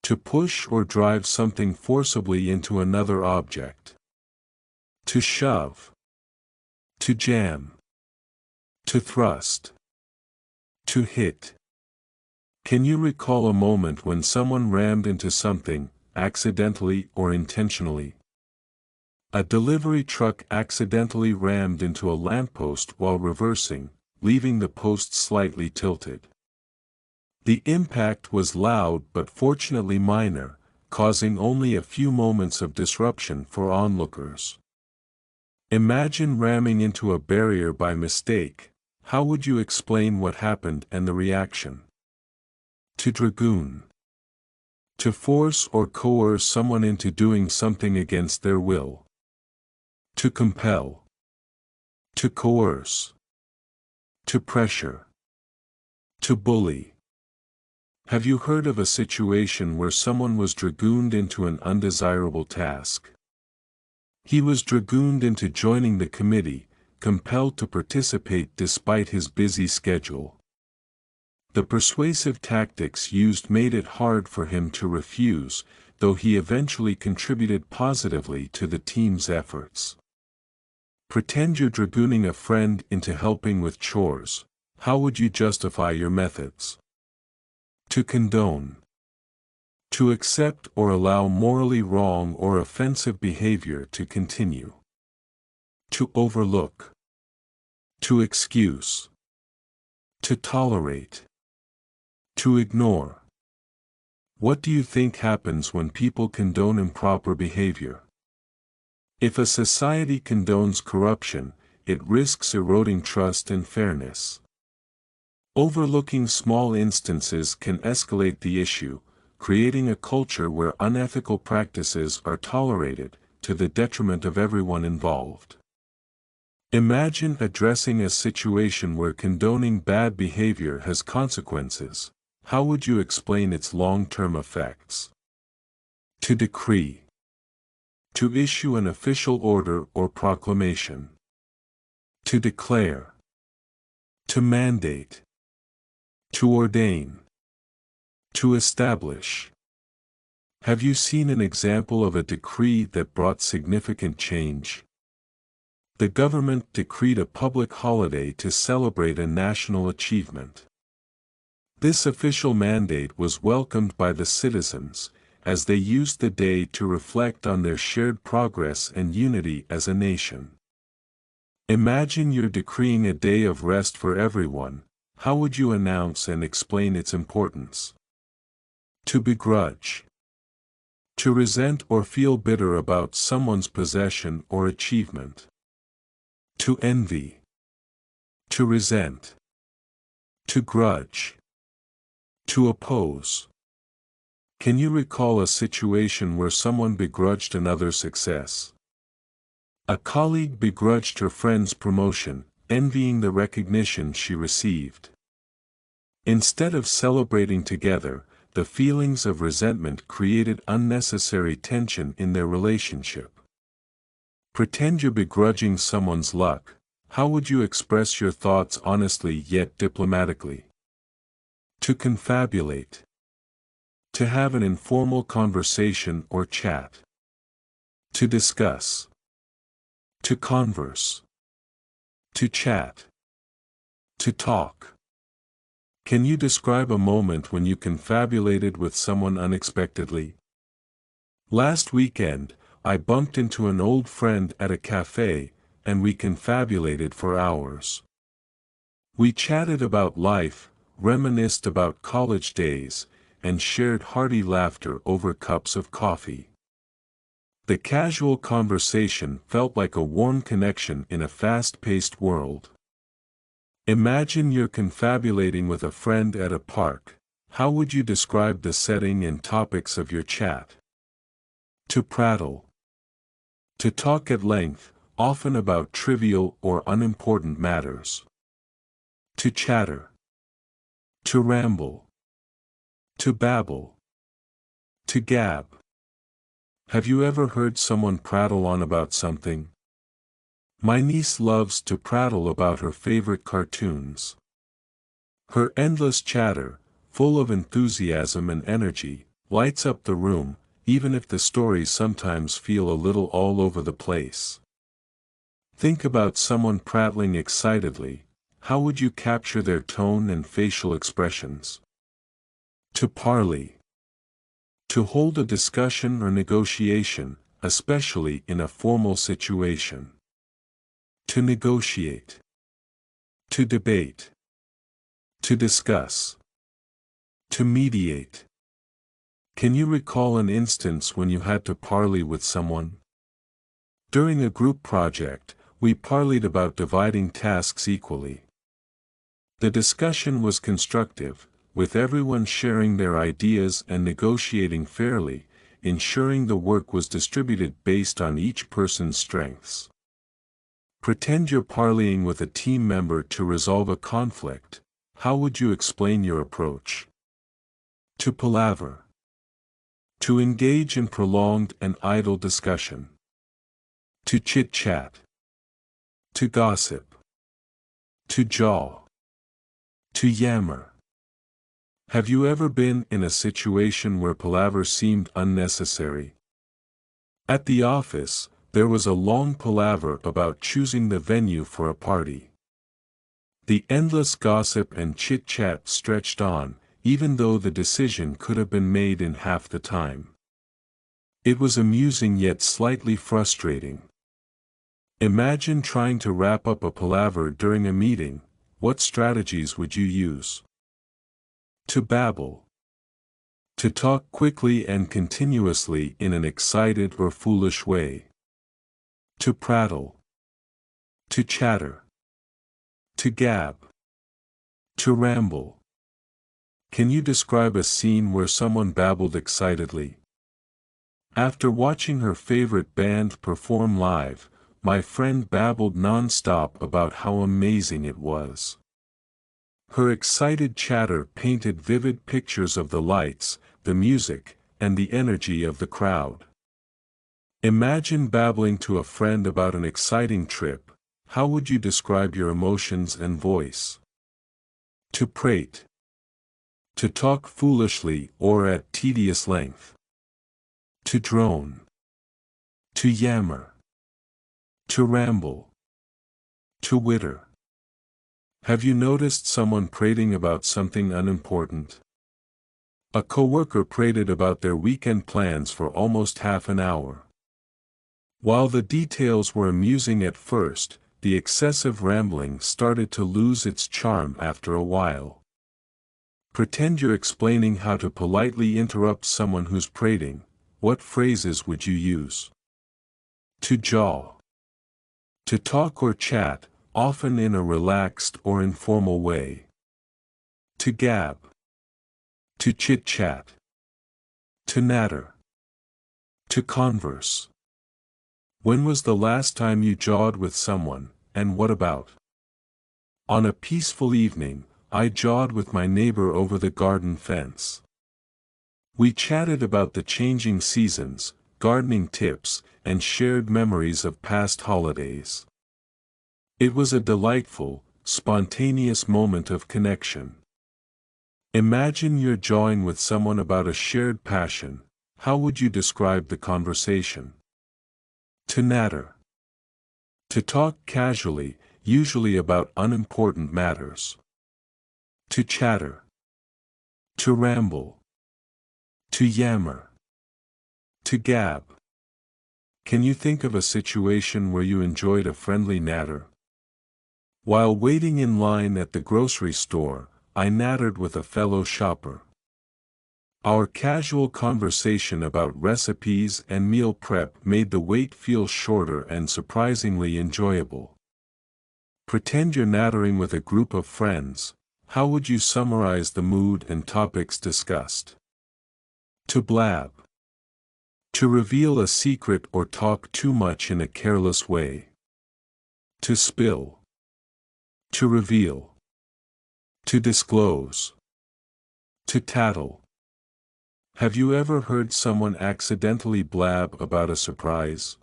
To push or drive something forcibly into another object. To shove. To jam. To thrust. To hit. Can you recall a moment when someone rammed into something, accidentally or intentionally? A delivery truck accidentally rammed into a lamppost while reversing, leaving the post slightly tilted. The impact was loud but fortunately minor, causing only a few moments of disruption for onlookers. Imagine ramming into a barrier by mistake. How would you explain what happened and the reaction? To dragoon. To force or coerce someone into doing something against their will. To compel. To coerce. To pressure. To bully. Have you heard of a situation where someone was dragooned into an undesirable task? He was dragooned into joining the committee, compelled to participate despite his busy schedule. The persuasive tactics used made it hard for him to refuse, though he eventually contributed positively to the team's efforts. Pretend you're dragooning a friend into helping with chores. How would you justify your methods? To condone. To accept or allow morally wrong or offensive behavior to continue. To overlook. To excuse. To tolerate. To ignore. What do you think happens when people condone improper behavior? If a society condones corruption, it risks eroding trust and fairness. Overlooking small instances can escalate the issue, creating a culture where unethical practices are tolerated, to the detriment of everyone involved. Imagine addressing a situation where condoning bad behavior has consequences. How would you explain its long-term effects? To decree. To issue an official order or proclamation. To declare. To mandate. To ordain. To establish. Have you seen an example of a decree that brought significant change? The government decreed a public holiday to celebrate a national achievement. This official mandate was welcomed by the citizens, as they used the day to reflect on their shared progress and unity as a nation. Imagine you're decreeing a day of rest for everyone. How would you announce and explain its importance? To begrudge. To resent or feel bitter about someone's possession or achievement. To envy. To resent. To grudge. To oppose. Can you recall a situation where someone begrudged another's success? A colleague begrudged her friend's promotion, envying the recognition she received. Instead of celebrating together, the feelings of resentment created unnecessary tension in their relationship. Pretend you're begrudging someone's luck. How would you express your thoughts honestly yet diplomatically? To confabulate. To have an informal conversation or chat. To discuss. To converse. To chat. To talk. Can you describe a moment when you confabulated with someone unexpectedly? Last weekend, I bumped into an old friend at a cafe, and we confabulated for hours. We chatted about life, reminisced about college days, and shared hearty laughter over cups of coffee. The casual conversation felt like a warm connection in a fast-paced world. Imagine you're confabulating with a friend at a park. How would you describe the setting and topics of your chat? To prattle. To talk at length, often about trivial or unimportant matters. To chatter. To ramble. To babble. To gab. Have you ever heard someone prattle on about something? My niece loves to prattle about her favorite cartoons. Her endless chatter, full of enthusiasm and energy, lights up the room, even if the stories sometimes feel a little all over the place. Think about someone prattling excitedly. How would you capture their tone and facial expressions? To parley. To hold a discussion or negotiation, especially in a formal situation. To negotiate. To debate. To discuss. To mediate. Can you recall an instance when you had to parley with someone? During a group project, we parleyed about dividing tasks equally. The discussion was constructive, with everyone sharing their ideas and negotiating fairly, ensuring the work was distributed based on each person's strengths. Pretend you're parleying with a team member to resolve a conflict. How would you explain your approach? To palaver. To engage in prolonged and idle discussion. To chit-chat. To gossip. To jaw. To yammer. Have you ever been in a situation where palaver seemed unnecessary? At the office, there was a long palaver about choosing the venue for a party. The endless gossip and chit-chat stretched on, even though the decision could have been made in half the time. It was amusing yet slightly frustrating. Imagine trying to wrap up a palaver during a meeting. What strategies would you use? To babble. To talk quickly and continuously in an excited or foolish way. To prattle. To chatter. To gab. To ramble. Can you describe a scene where someone babbled excitedly? After watching her favorite band perform live, my friend babbled non-stop about how amazing it was. Her excited chatter painted vivid pictures of the lights, the music, and the energy of the crowd. Imagine babbling to a friend about an exciting trip. How would you describe your emotions and voice? To prate. To talk foolishly or at tedious length. To drone. To yammer. To ramble. To witter. Have you noticed someone prating about something unimportant? A coworker prated about their weekend plans for almost half an hour. While the details were amusing at first, the excessive rambling started to lose its charm after a while. Pretend you're explaining how to politely interrupt someone who's prating. What phrases would you use? To jaw. To talk or chat, often in a relaxed or informal way. To gab. To chit-chat. To natter. To converse. When was the last time you jawed with someone, and what about? On a peaceful evening, I jawed with my neighbor over the garden fence. We chatted about the changing seasons, gardening tips, and shared memories of past holidays. It was a delightful, spontaneous moment of connection. Imagine you're jawing with someone about a shared passion. How would you describe the conversation? To natter. To talk casually, usually about unimportant matters. To chatter. To ramble. To yammer. To gab. Can you think of a situation where you enjoyed a friendly natter? While waiting in line at the grocery store, I nattered with a fellow shopper. Our casual conversation about recipes and meal prep made the wait feel shorter and surprisingly enjoyable. Pretend you're nattering with a group of friends. How would you summarize the mood and topics discussed? To blab. To reveal a secret or talk too much in a careless way. To spill. To reveal. To disclose. To tattle. Have you ever heard someone accidentally blab about a surprise?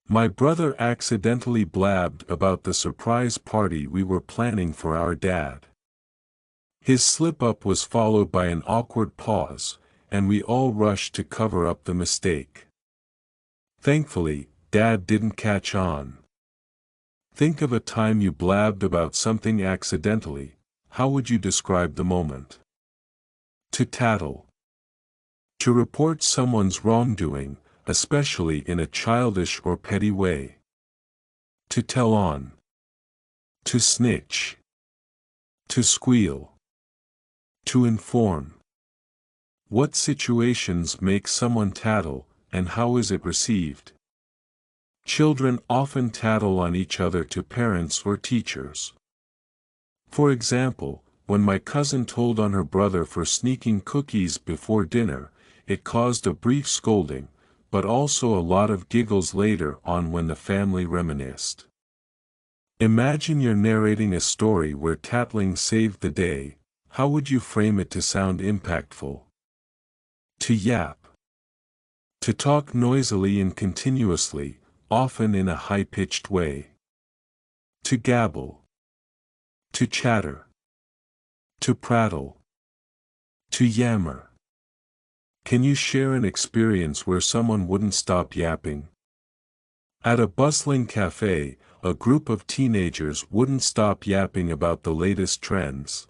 My brother accidentally blabbed about the surprise party we were planning for our dad. His slip-up was followed by an awkward pause, and we all rushed to cover up the mistake. Thankfully, Dad didn't catch on. Think of a time you blabbed about something accidentally. How would you describe the moment? To tattle. To report someone's wrongdoing, especially in a childish or petty way. To tell on. To snitch. To squeal. To inform. What situations make someone tattle, and how is it received? Children often tattle on each other to parents or teachers. For example, when my cousin told on her brother for sneaking cookies before dinner, it caused a brief scolding, but also a lot of giggles later on when the family reminisced. Imagine you're narrating a story where tattling saved the day. How would you frame it to sound impactful? To yap. To talk noisily and continuously, often in a high-pitched way. To gabble. To chatter. To prattle. To yammer. Can you share an experience where someone wouldn't stop yapping? At a bustling cafe, a group of teenagers wouldn't stop yapping about the latest trends.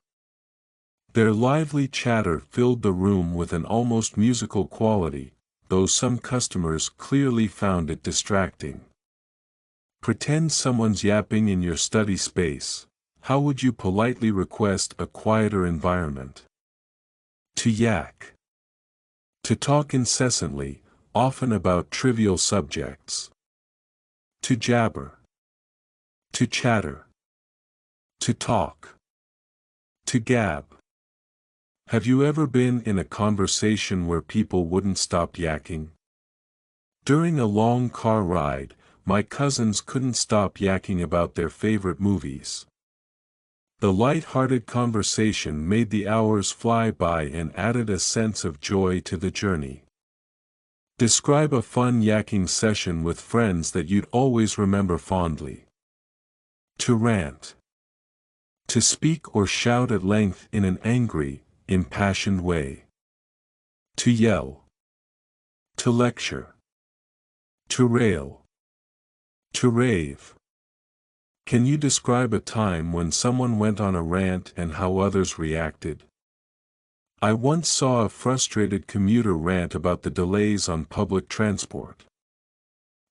Their lively chatter filled the room with an almost musical quality, though some customers clearly found it distracting. Pretend someone's yapping in your study space. How would you politely request a quieter environment? To yak. To talk incessantly, often about trivial subjects. To jabber. To chatter. To talk. To gab. Have you ever been in a conversation where people wouldn't stop yakking? During a long car ride, my cousins couldn't stop yakking about their favorite movies. The light-hearted conversation made the hours fly by and added a sense of joy to the journey. Describe a fun yakking session with friends that you'd always remember fondly. To rant. To speak or shout at length in an angry, impassioned way. To yell. To lecture. To rail. To rave. Can you describe a time when someone went on a rant and how others reacted? I once saw a frustrated commuter rant about the delays on public transport.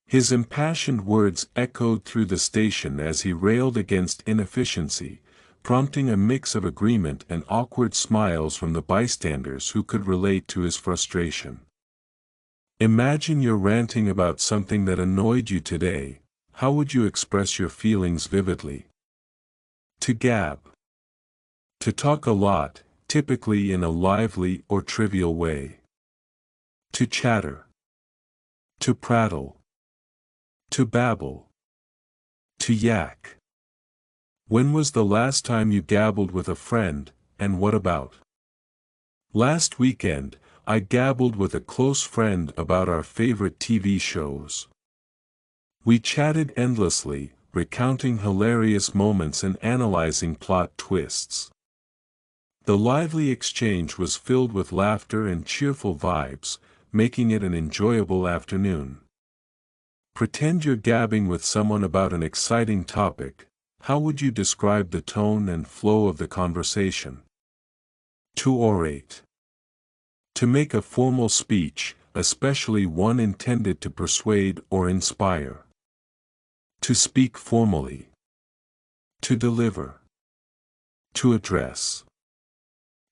His impassioned words echoed through the station as he railed against inefficiency, prompting a mix of agreement and awkward smiles from the bystanders who could relate to his frustration. Imagine you're ranting about something that annoyed you today. How would you express your feelings vividly? To gab. To talk a lot, typically in a lively or trivial way. To chatter. To prattle. To babble. To yak. When was the last time you gabbled with a friend, and what about? Last weekend, I gabbled with a close friend about our favorite TV shows. We chatted endlessly, recounting hilarious moments and analyzing plot twists. The lively exchange was filled with laughter and cheerful vibes, making it an enjoyable afternoon. Pretend you're gabbing with someone about an exciting topic. How would you describe the tone and flow of the conversation? To orate. To make a formal speech, especially one intended to persuade or inspire. To speak formally. To deliver. To address.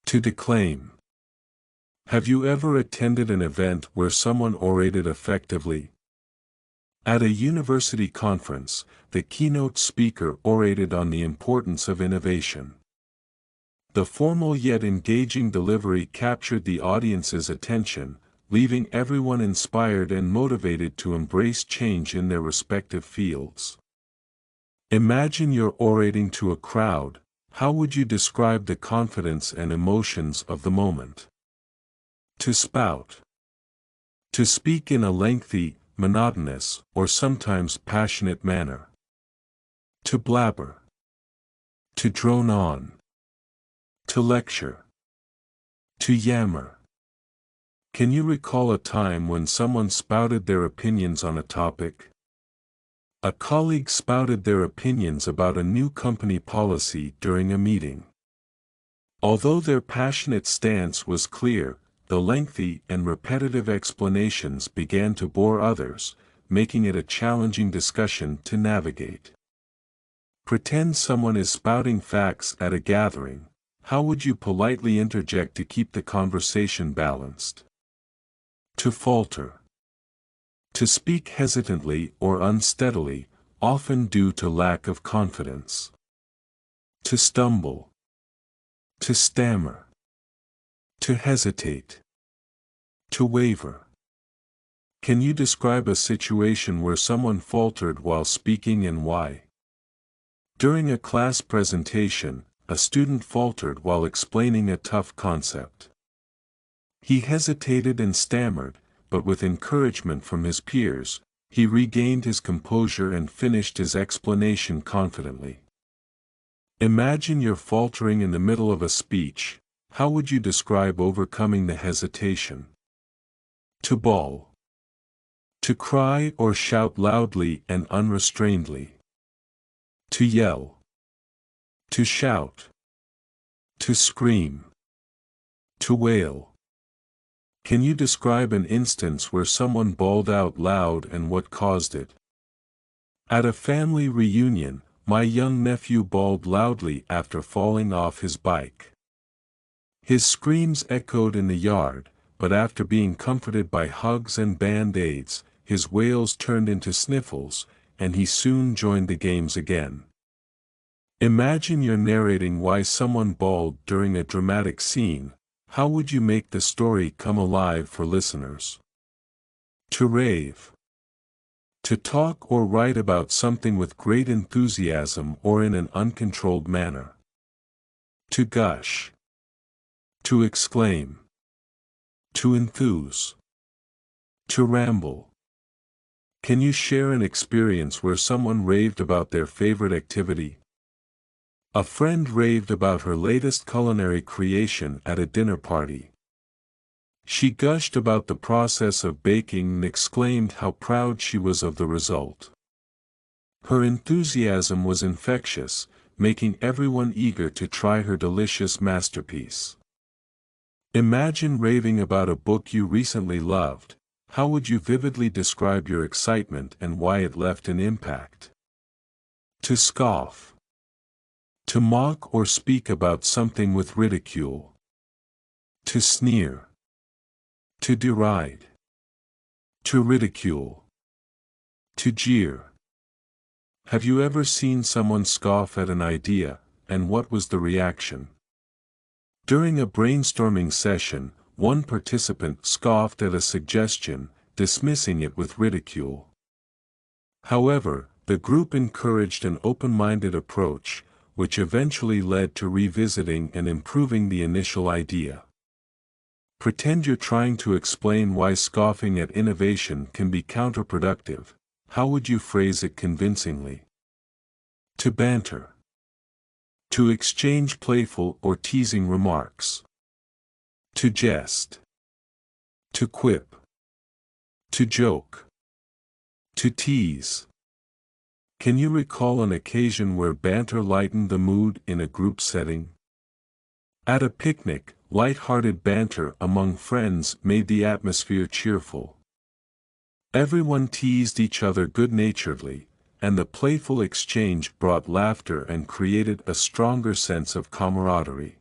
To declaim. Have you ever attended an event where someone orated effectively? At a university conference, the keynote speaker orated on the importance of innovation. The formal yet engaging delivery captured the audience's attention, leaving everyone inspired and motivated to embrace change in their respective fields. Imagine you're orating to a crowd. How would you describe the confidence and emotions of the moment? To spout. To speak in a lengthy, monotonous, or sometimes passionate manner. To blabber. To drone on. To lecture. To yammer. Can you recall a time when someone spouted their opinions on a topic? A colleague spouted their opinions about a new company policy during a meeting. Although their passionate stance was clear, the lengthy and repetitive explanations began to bore others, making it a challenging discussion to navigate. Pretend someone is spouting facts at a gathering. How would you politely interject to keep the conversation balanced? To falter. To speak hesitantly or unsteadily, often due to lack of confidence. To stumble. To stammer. To hesitate. To waver. Can you describe a situation where someone faltered while speaking and why? During a class presentation, a student faltered while explaining a tough concept. He hesitated and stammered, but with encouragement from his peers, he regained his composure and finished his explanation confidently. Imagine you're faltering in the middle of a speech. How would you describe overcoming the hesitation? To bawl. To cry or shout loudly and unrestrainedly. To yell. To shout. To scream. To wail. Can you describe an instance where someone bawled out loud and what caused it? At a family reunion, my young nephew bawled loudly after falling off his bike. His screams echoed in the yard, but after being comforted by hugs and band-aids, his wails turned into sniffles, and he soon joined the games again. Imagine you're narrating why someone bawled during a dramatic scene. How would you make the story come alive for listeners? To rave. To talk or write about something with great enthusiasm or in an uncontrolled manner. To gush. To exclaim. To enthuse. To ramble. Can you share an experience where someone raved about their favorite activity? A friend raved about her latest culinary creation at a dinner party. She gushed about the process of baking and exclaimed how proud she was of the result. Her enthusiasm was infectious, making everyone eager to try her delicious masterpiece. Imagine raving about a book you recently loved. How would you vividly describe your excitement and why it left an impact? To scoff. To mock or speak about something with ridicule. To sneer. To deride. To ridicule. To jeer. Have you ever seen someone scoff at an idea, and what was the reaction? During a brainstorming session, one participant scoffed at a suggestion, dismissing it with ridicule. However, the group encouraged an open-minded approach, which eventually led to revisiting and improving the initial idea. Pretend you're trying to explain why scoffing at innovation can be counterproductive. How would you phrase it convincingly? To banter. To exchange playful or teasing remarks. To jest. To quip. To joke. To tease. Can you recall an occasion where banter lightened the mood in a group setting? At a picnic, light-hearted banter among friends made the atmosphere cheerful. Everyone teased each other good-naturedly, and the playful exchange brought laughter and created a stronger sense of camaraderie.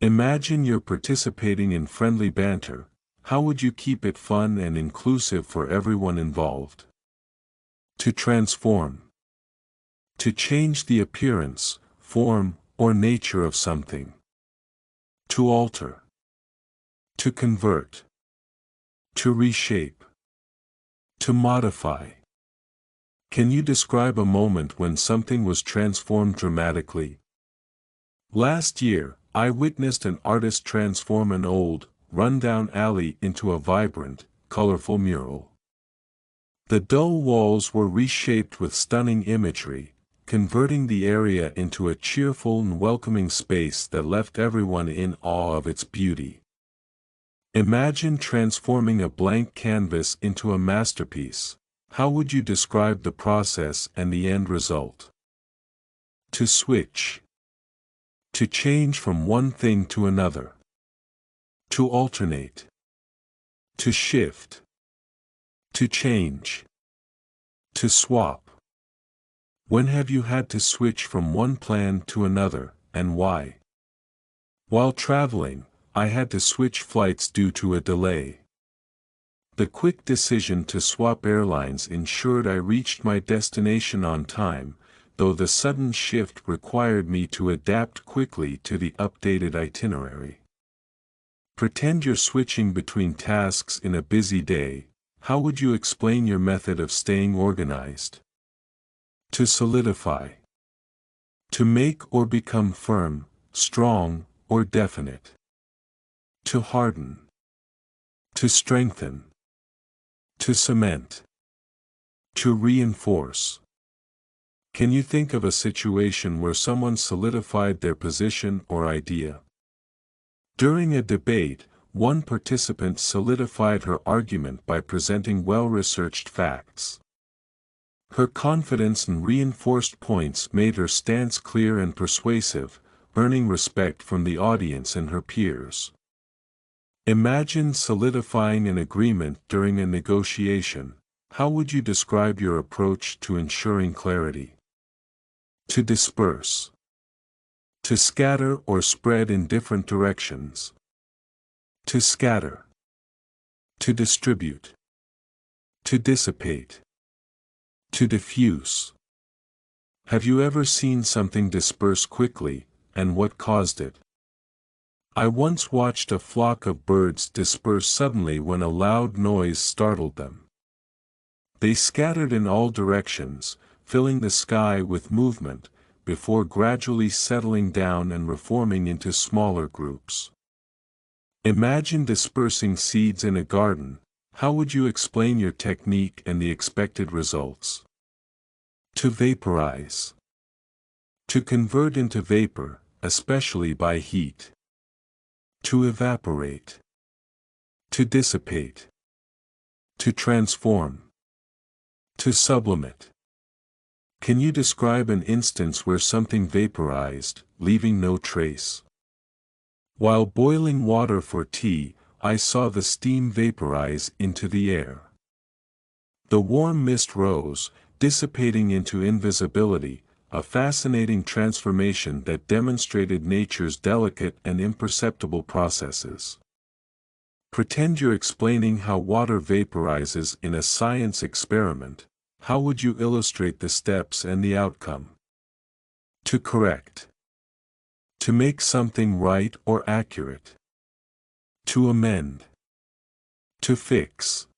Imagine you're participating in friendly banter. How would you keep it fun and inclusive for everyone involved? To transform. To change the appearance, form, or nature of something. To alter. To convert. To reshape. To modify. Can you describe a moment when something was transformed dramatically? Last year, I witnessed an artist transform an old, run-down alley into a vibrant, colorful mural. The dull walls were reshaped with stunning imagery, converting the area into a cheerful and welcoming space that left everyone in awe of its beauty. Imagine transforming a blank canvas into a masterpiece. How would you describe the process and the end result? To switch. To change from one thing to another. To alternate. To shift. To change. To swap. When have you had to switch from one plan to another, and why? While traveling, I had to switch flights due to a delay. The quick decision to swap airlines ensured I reached my destination on time, though the sudden shift required me to adapt quickly to the updated itinerary. Pretend you're switching between tasks in a busy day. How would you explain your method of staying organized? To solidify. To make or become firm, strong, or definite. To harden. To strengthen. To cement. To reinforce. Can you think of a situation where someone solidified their position or idea? During a debate, one participant solidified her argument by presenting well-researched facts. Her confidence and reinforced points made her stance clear and persuasive, earning respect from the audience and her peers. Imagine solidifying an agreement during a negotiation. How would you describe your approach to ensuring clarity? To disperse. To scatter or spread in different directions. To scatter. To distribute. To dissipate. To diffuse. Have you ever seen something disperse quickly, and what caused it? I once watched a flock of birds disperse suddenly when a loud noise startled them. They scattered in all directions, filling the sky with movement, before gradually settling down and reforming into smaller groups. Imagine dispersing seeds in a garden. How would you explain your technique and the expected results? To vaporize. To convert into vapor, especially by heat. To evaporate. To dissipate. To transform. To sublimate. Can you describe an instance where something vaporized, leaving no trace? While boiling water for tea, I saw the steam vaporize into the air. The warm mist rose, dissipating into invisibility, a fascinating transformation that demonstrated nature's delicate and imperceptible processes. Pretend you're explaining how water vaporizes in a science experiment. How would you illustrate the steps and the outcome? To correct. To make something right or accurate. To amend. To fix.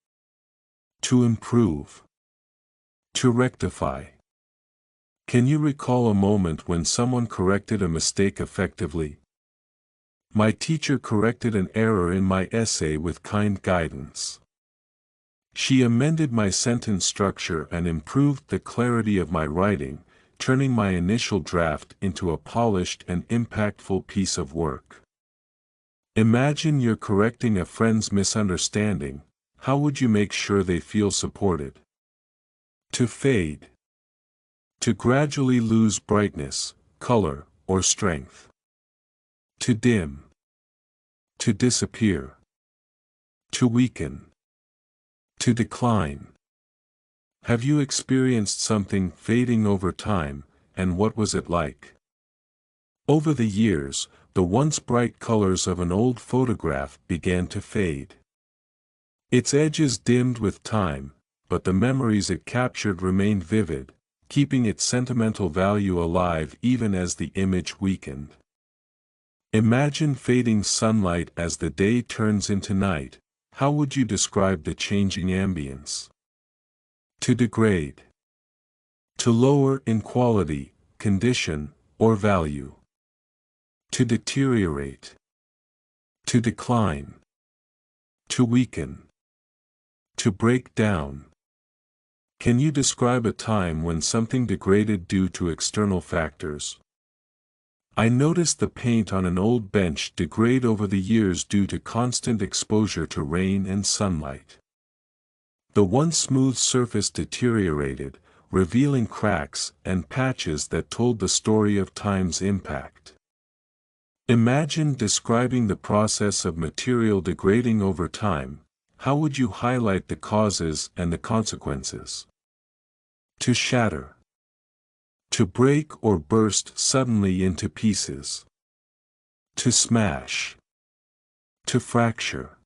To improve. To rectify. Can you recall a moment when someone corrected a mistake effectively? My teacher corrected an error in my essay with kind guidance. She amended my sentence structure and improved the clarity of my writing, turning my initial draft into a polished and impactful piece of work. Imagine you're correcting a friend's misunderstanding. How would you make sure they feel supported? To fade. To gradually lose brightness, color, or strength. To dim. To disappear. To weaken. To decline. Have you experienced something fading over time, and what was it like? Over the years, the once bright colors of an old photograph began to fade. Its edges dimmed with time, but the memories it captured remained vivid, keeping its sentimental value alive even as the image weakened. Imagine fading sunlight as the day turns into night. How would you describe the changing ambience? To degrade. To lower in quality, condition, or value. To deteriorate. To decline. To weaken. To break down. Can you describe a time when something degraded due to external factors? I noticed the paint on an old bench degrade over the years due to constant exposure to rain and sunlight. The once smooth surface deteriorated, revealing cracks and patches that told the story of time's impact. Imagine describing the process of material degrading over time. How would you highlight the causes and the consequences? To shatter. To break or burst suddenly into pieces. To smash. To fracture.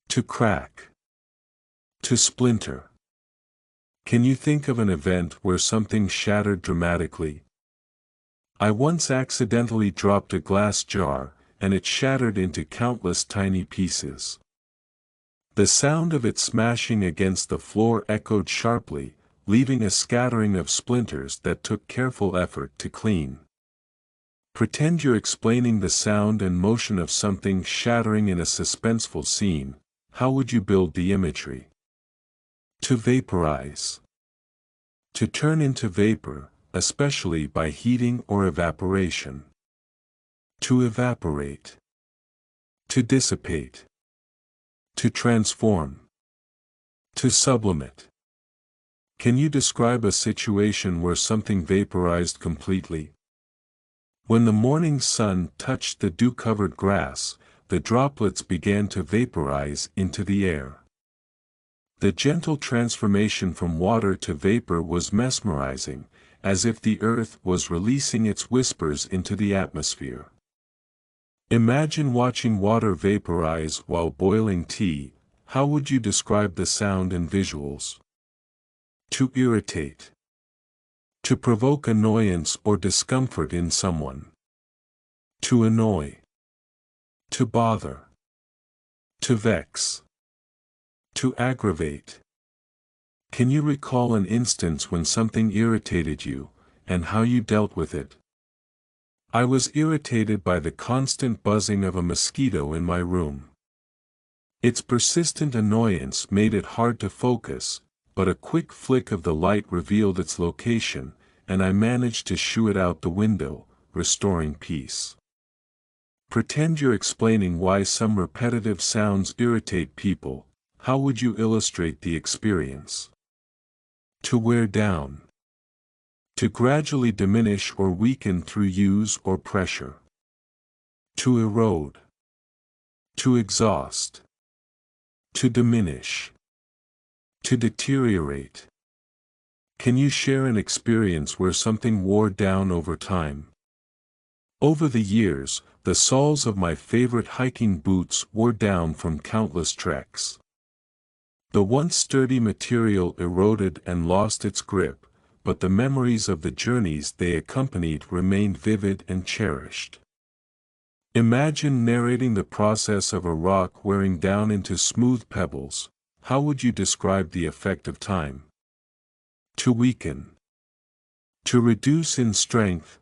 To crack. To splinter. Can you think of an event where something shattered dramatically? I once accidentally dropped a glass jar, and it shattered into countless tiny pieces. The sound of it smashing against the floor echoed sharply, leaving a scattering of splinters that took careful effort to clean. Pretend you're explaining the sound and motion of something shattering in a suspenseful scene. How would you build the imagery? To vaporize. To turn into vapor, especially by heating or evaporation. To evaporate. To dissipate. To transform. To sublimate. Can you describe a situation where something vaporized completely? When the morning sun touched the dew-covered grass, the droplets began to vaporize into the air. The gentle transformation from water to vapor was mesmerizing, as if the earth was releasing its whispers into the atmosphere. Imagine watching water vaporize while boiling tea. How would you describe the sound and visuals? To irritate. To provoke annoyance or discomfort in someone. To annoy. To bother. To vex. To aggravate. Can you recall an instance when something irritated you, and how you dealt with it? I was irritated by the constant buzzing of a mosquito in my room. Its persistent annoyance made it hard to focus, but a quick flick of the light revealed its location, and I managed to shoo it out the window, restoring peace. Pretend you're explaining why some repetitive sounds irritate people. How would you illustrate the experience? To wear down. To gradually diminish or weaken through use or pressure. To erode. To exhaust. To diminish. To deteriorate. Can you share an experience where something wore down over time? Over the years, the soles of my favorite hiking boots wore down from countless treks. The once sturdy material eroded and lost its grip, but the memories of the journeys they accompanied remained vivid and cherished. Imagine narrating the process of a rock wearing down into smooth pebbles. How would you describe the effect of time? To weaken. To reduce in strength,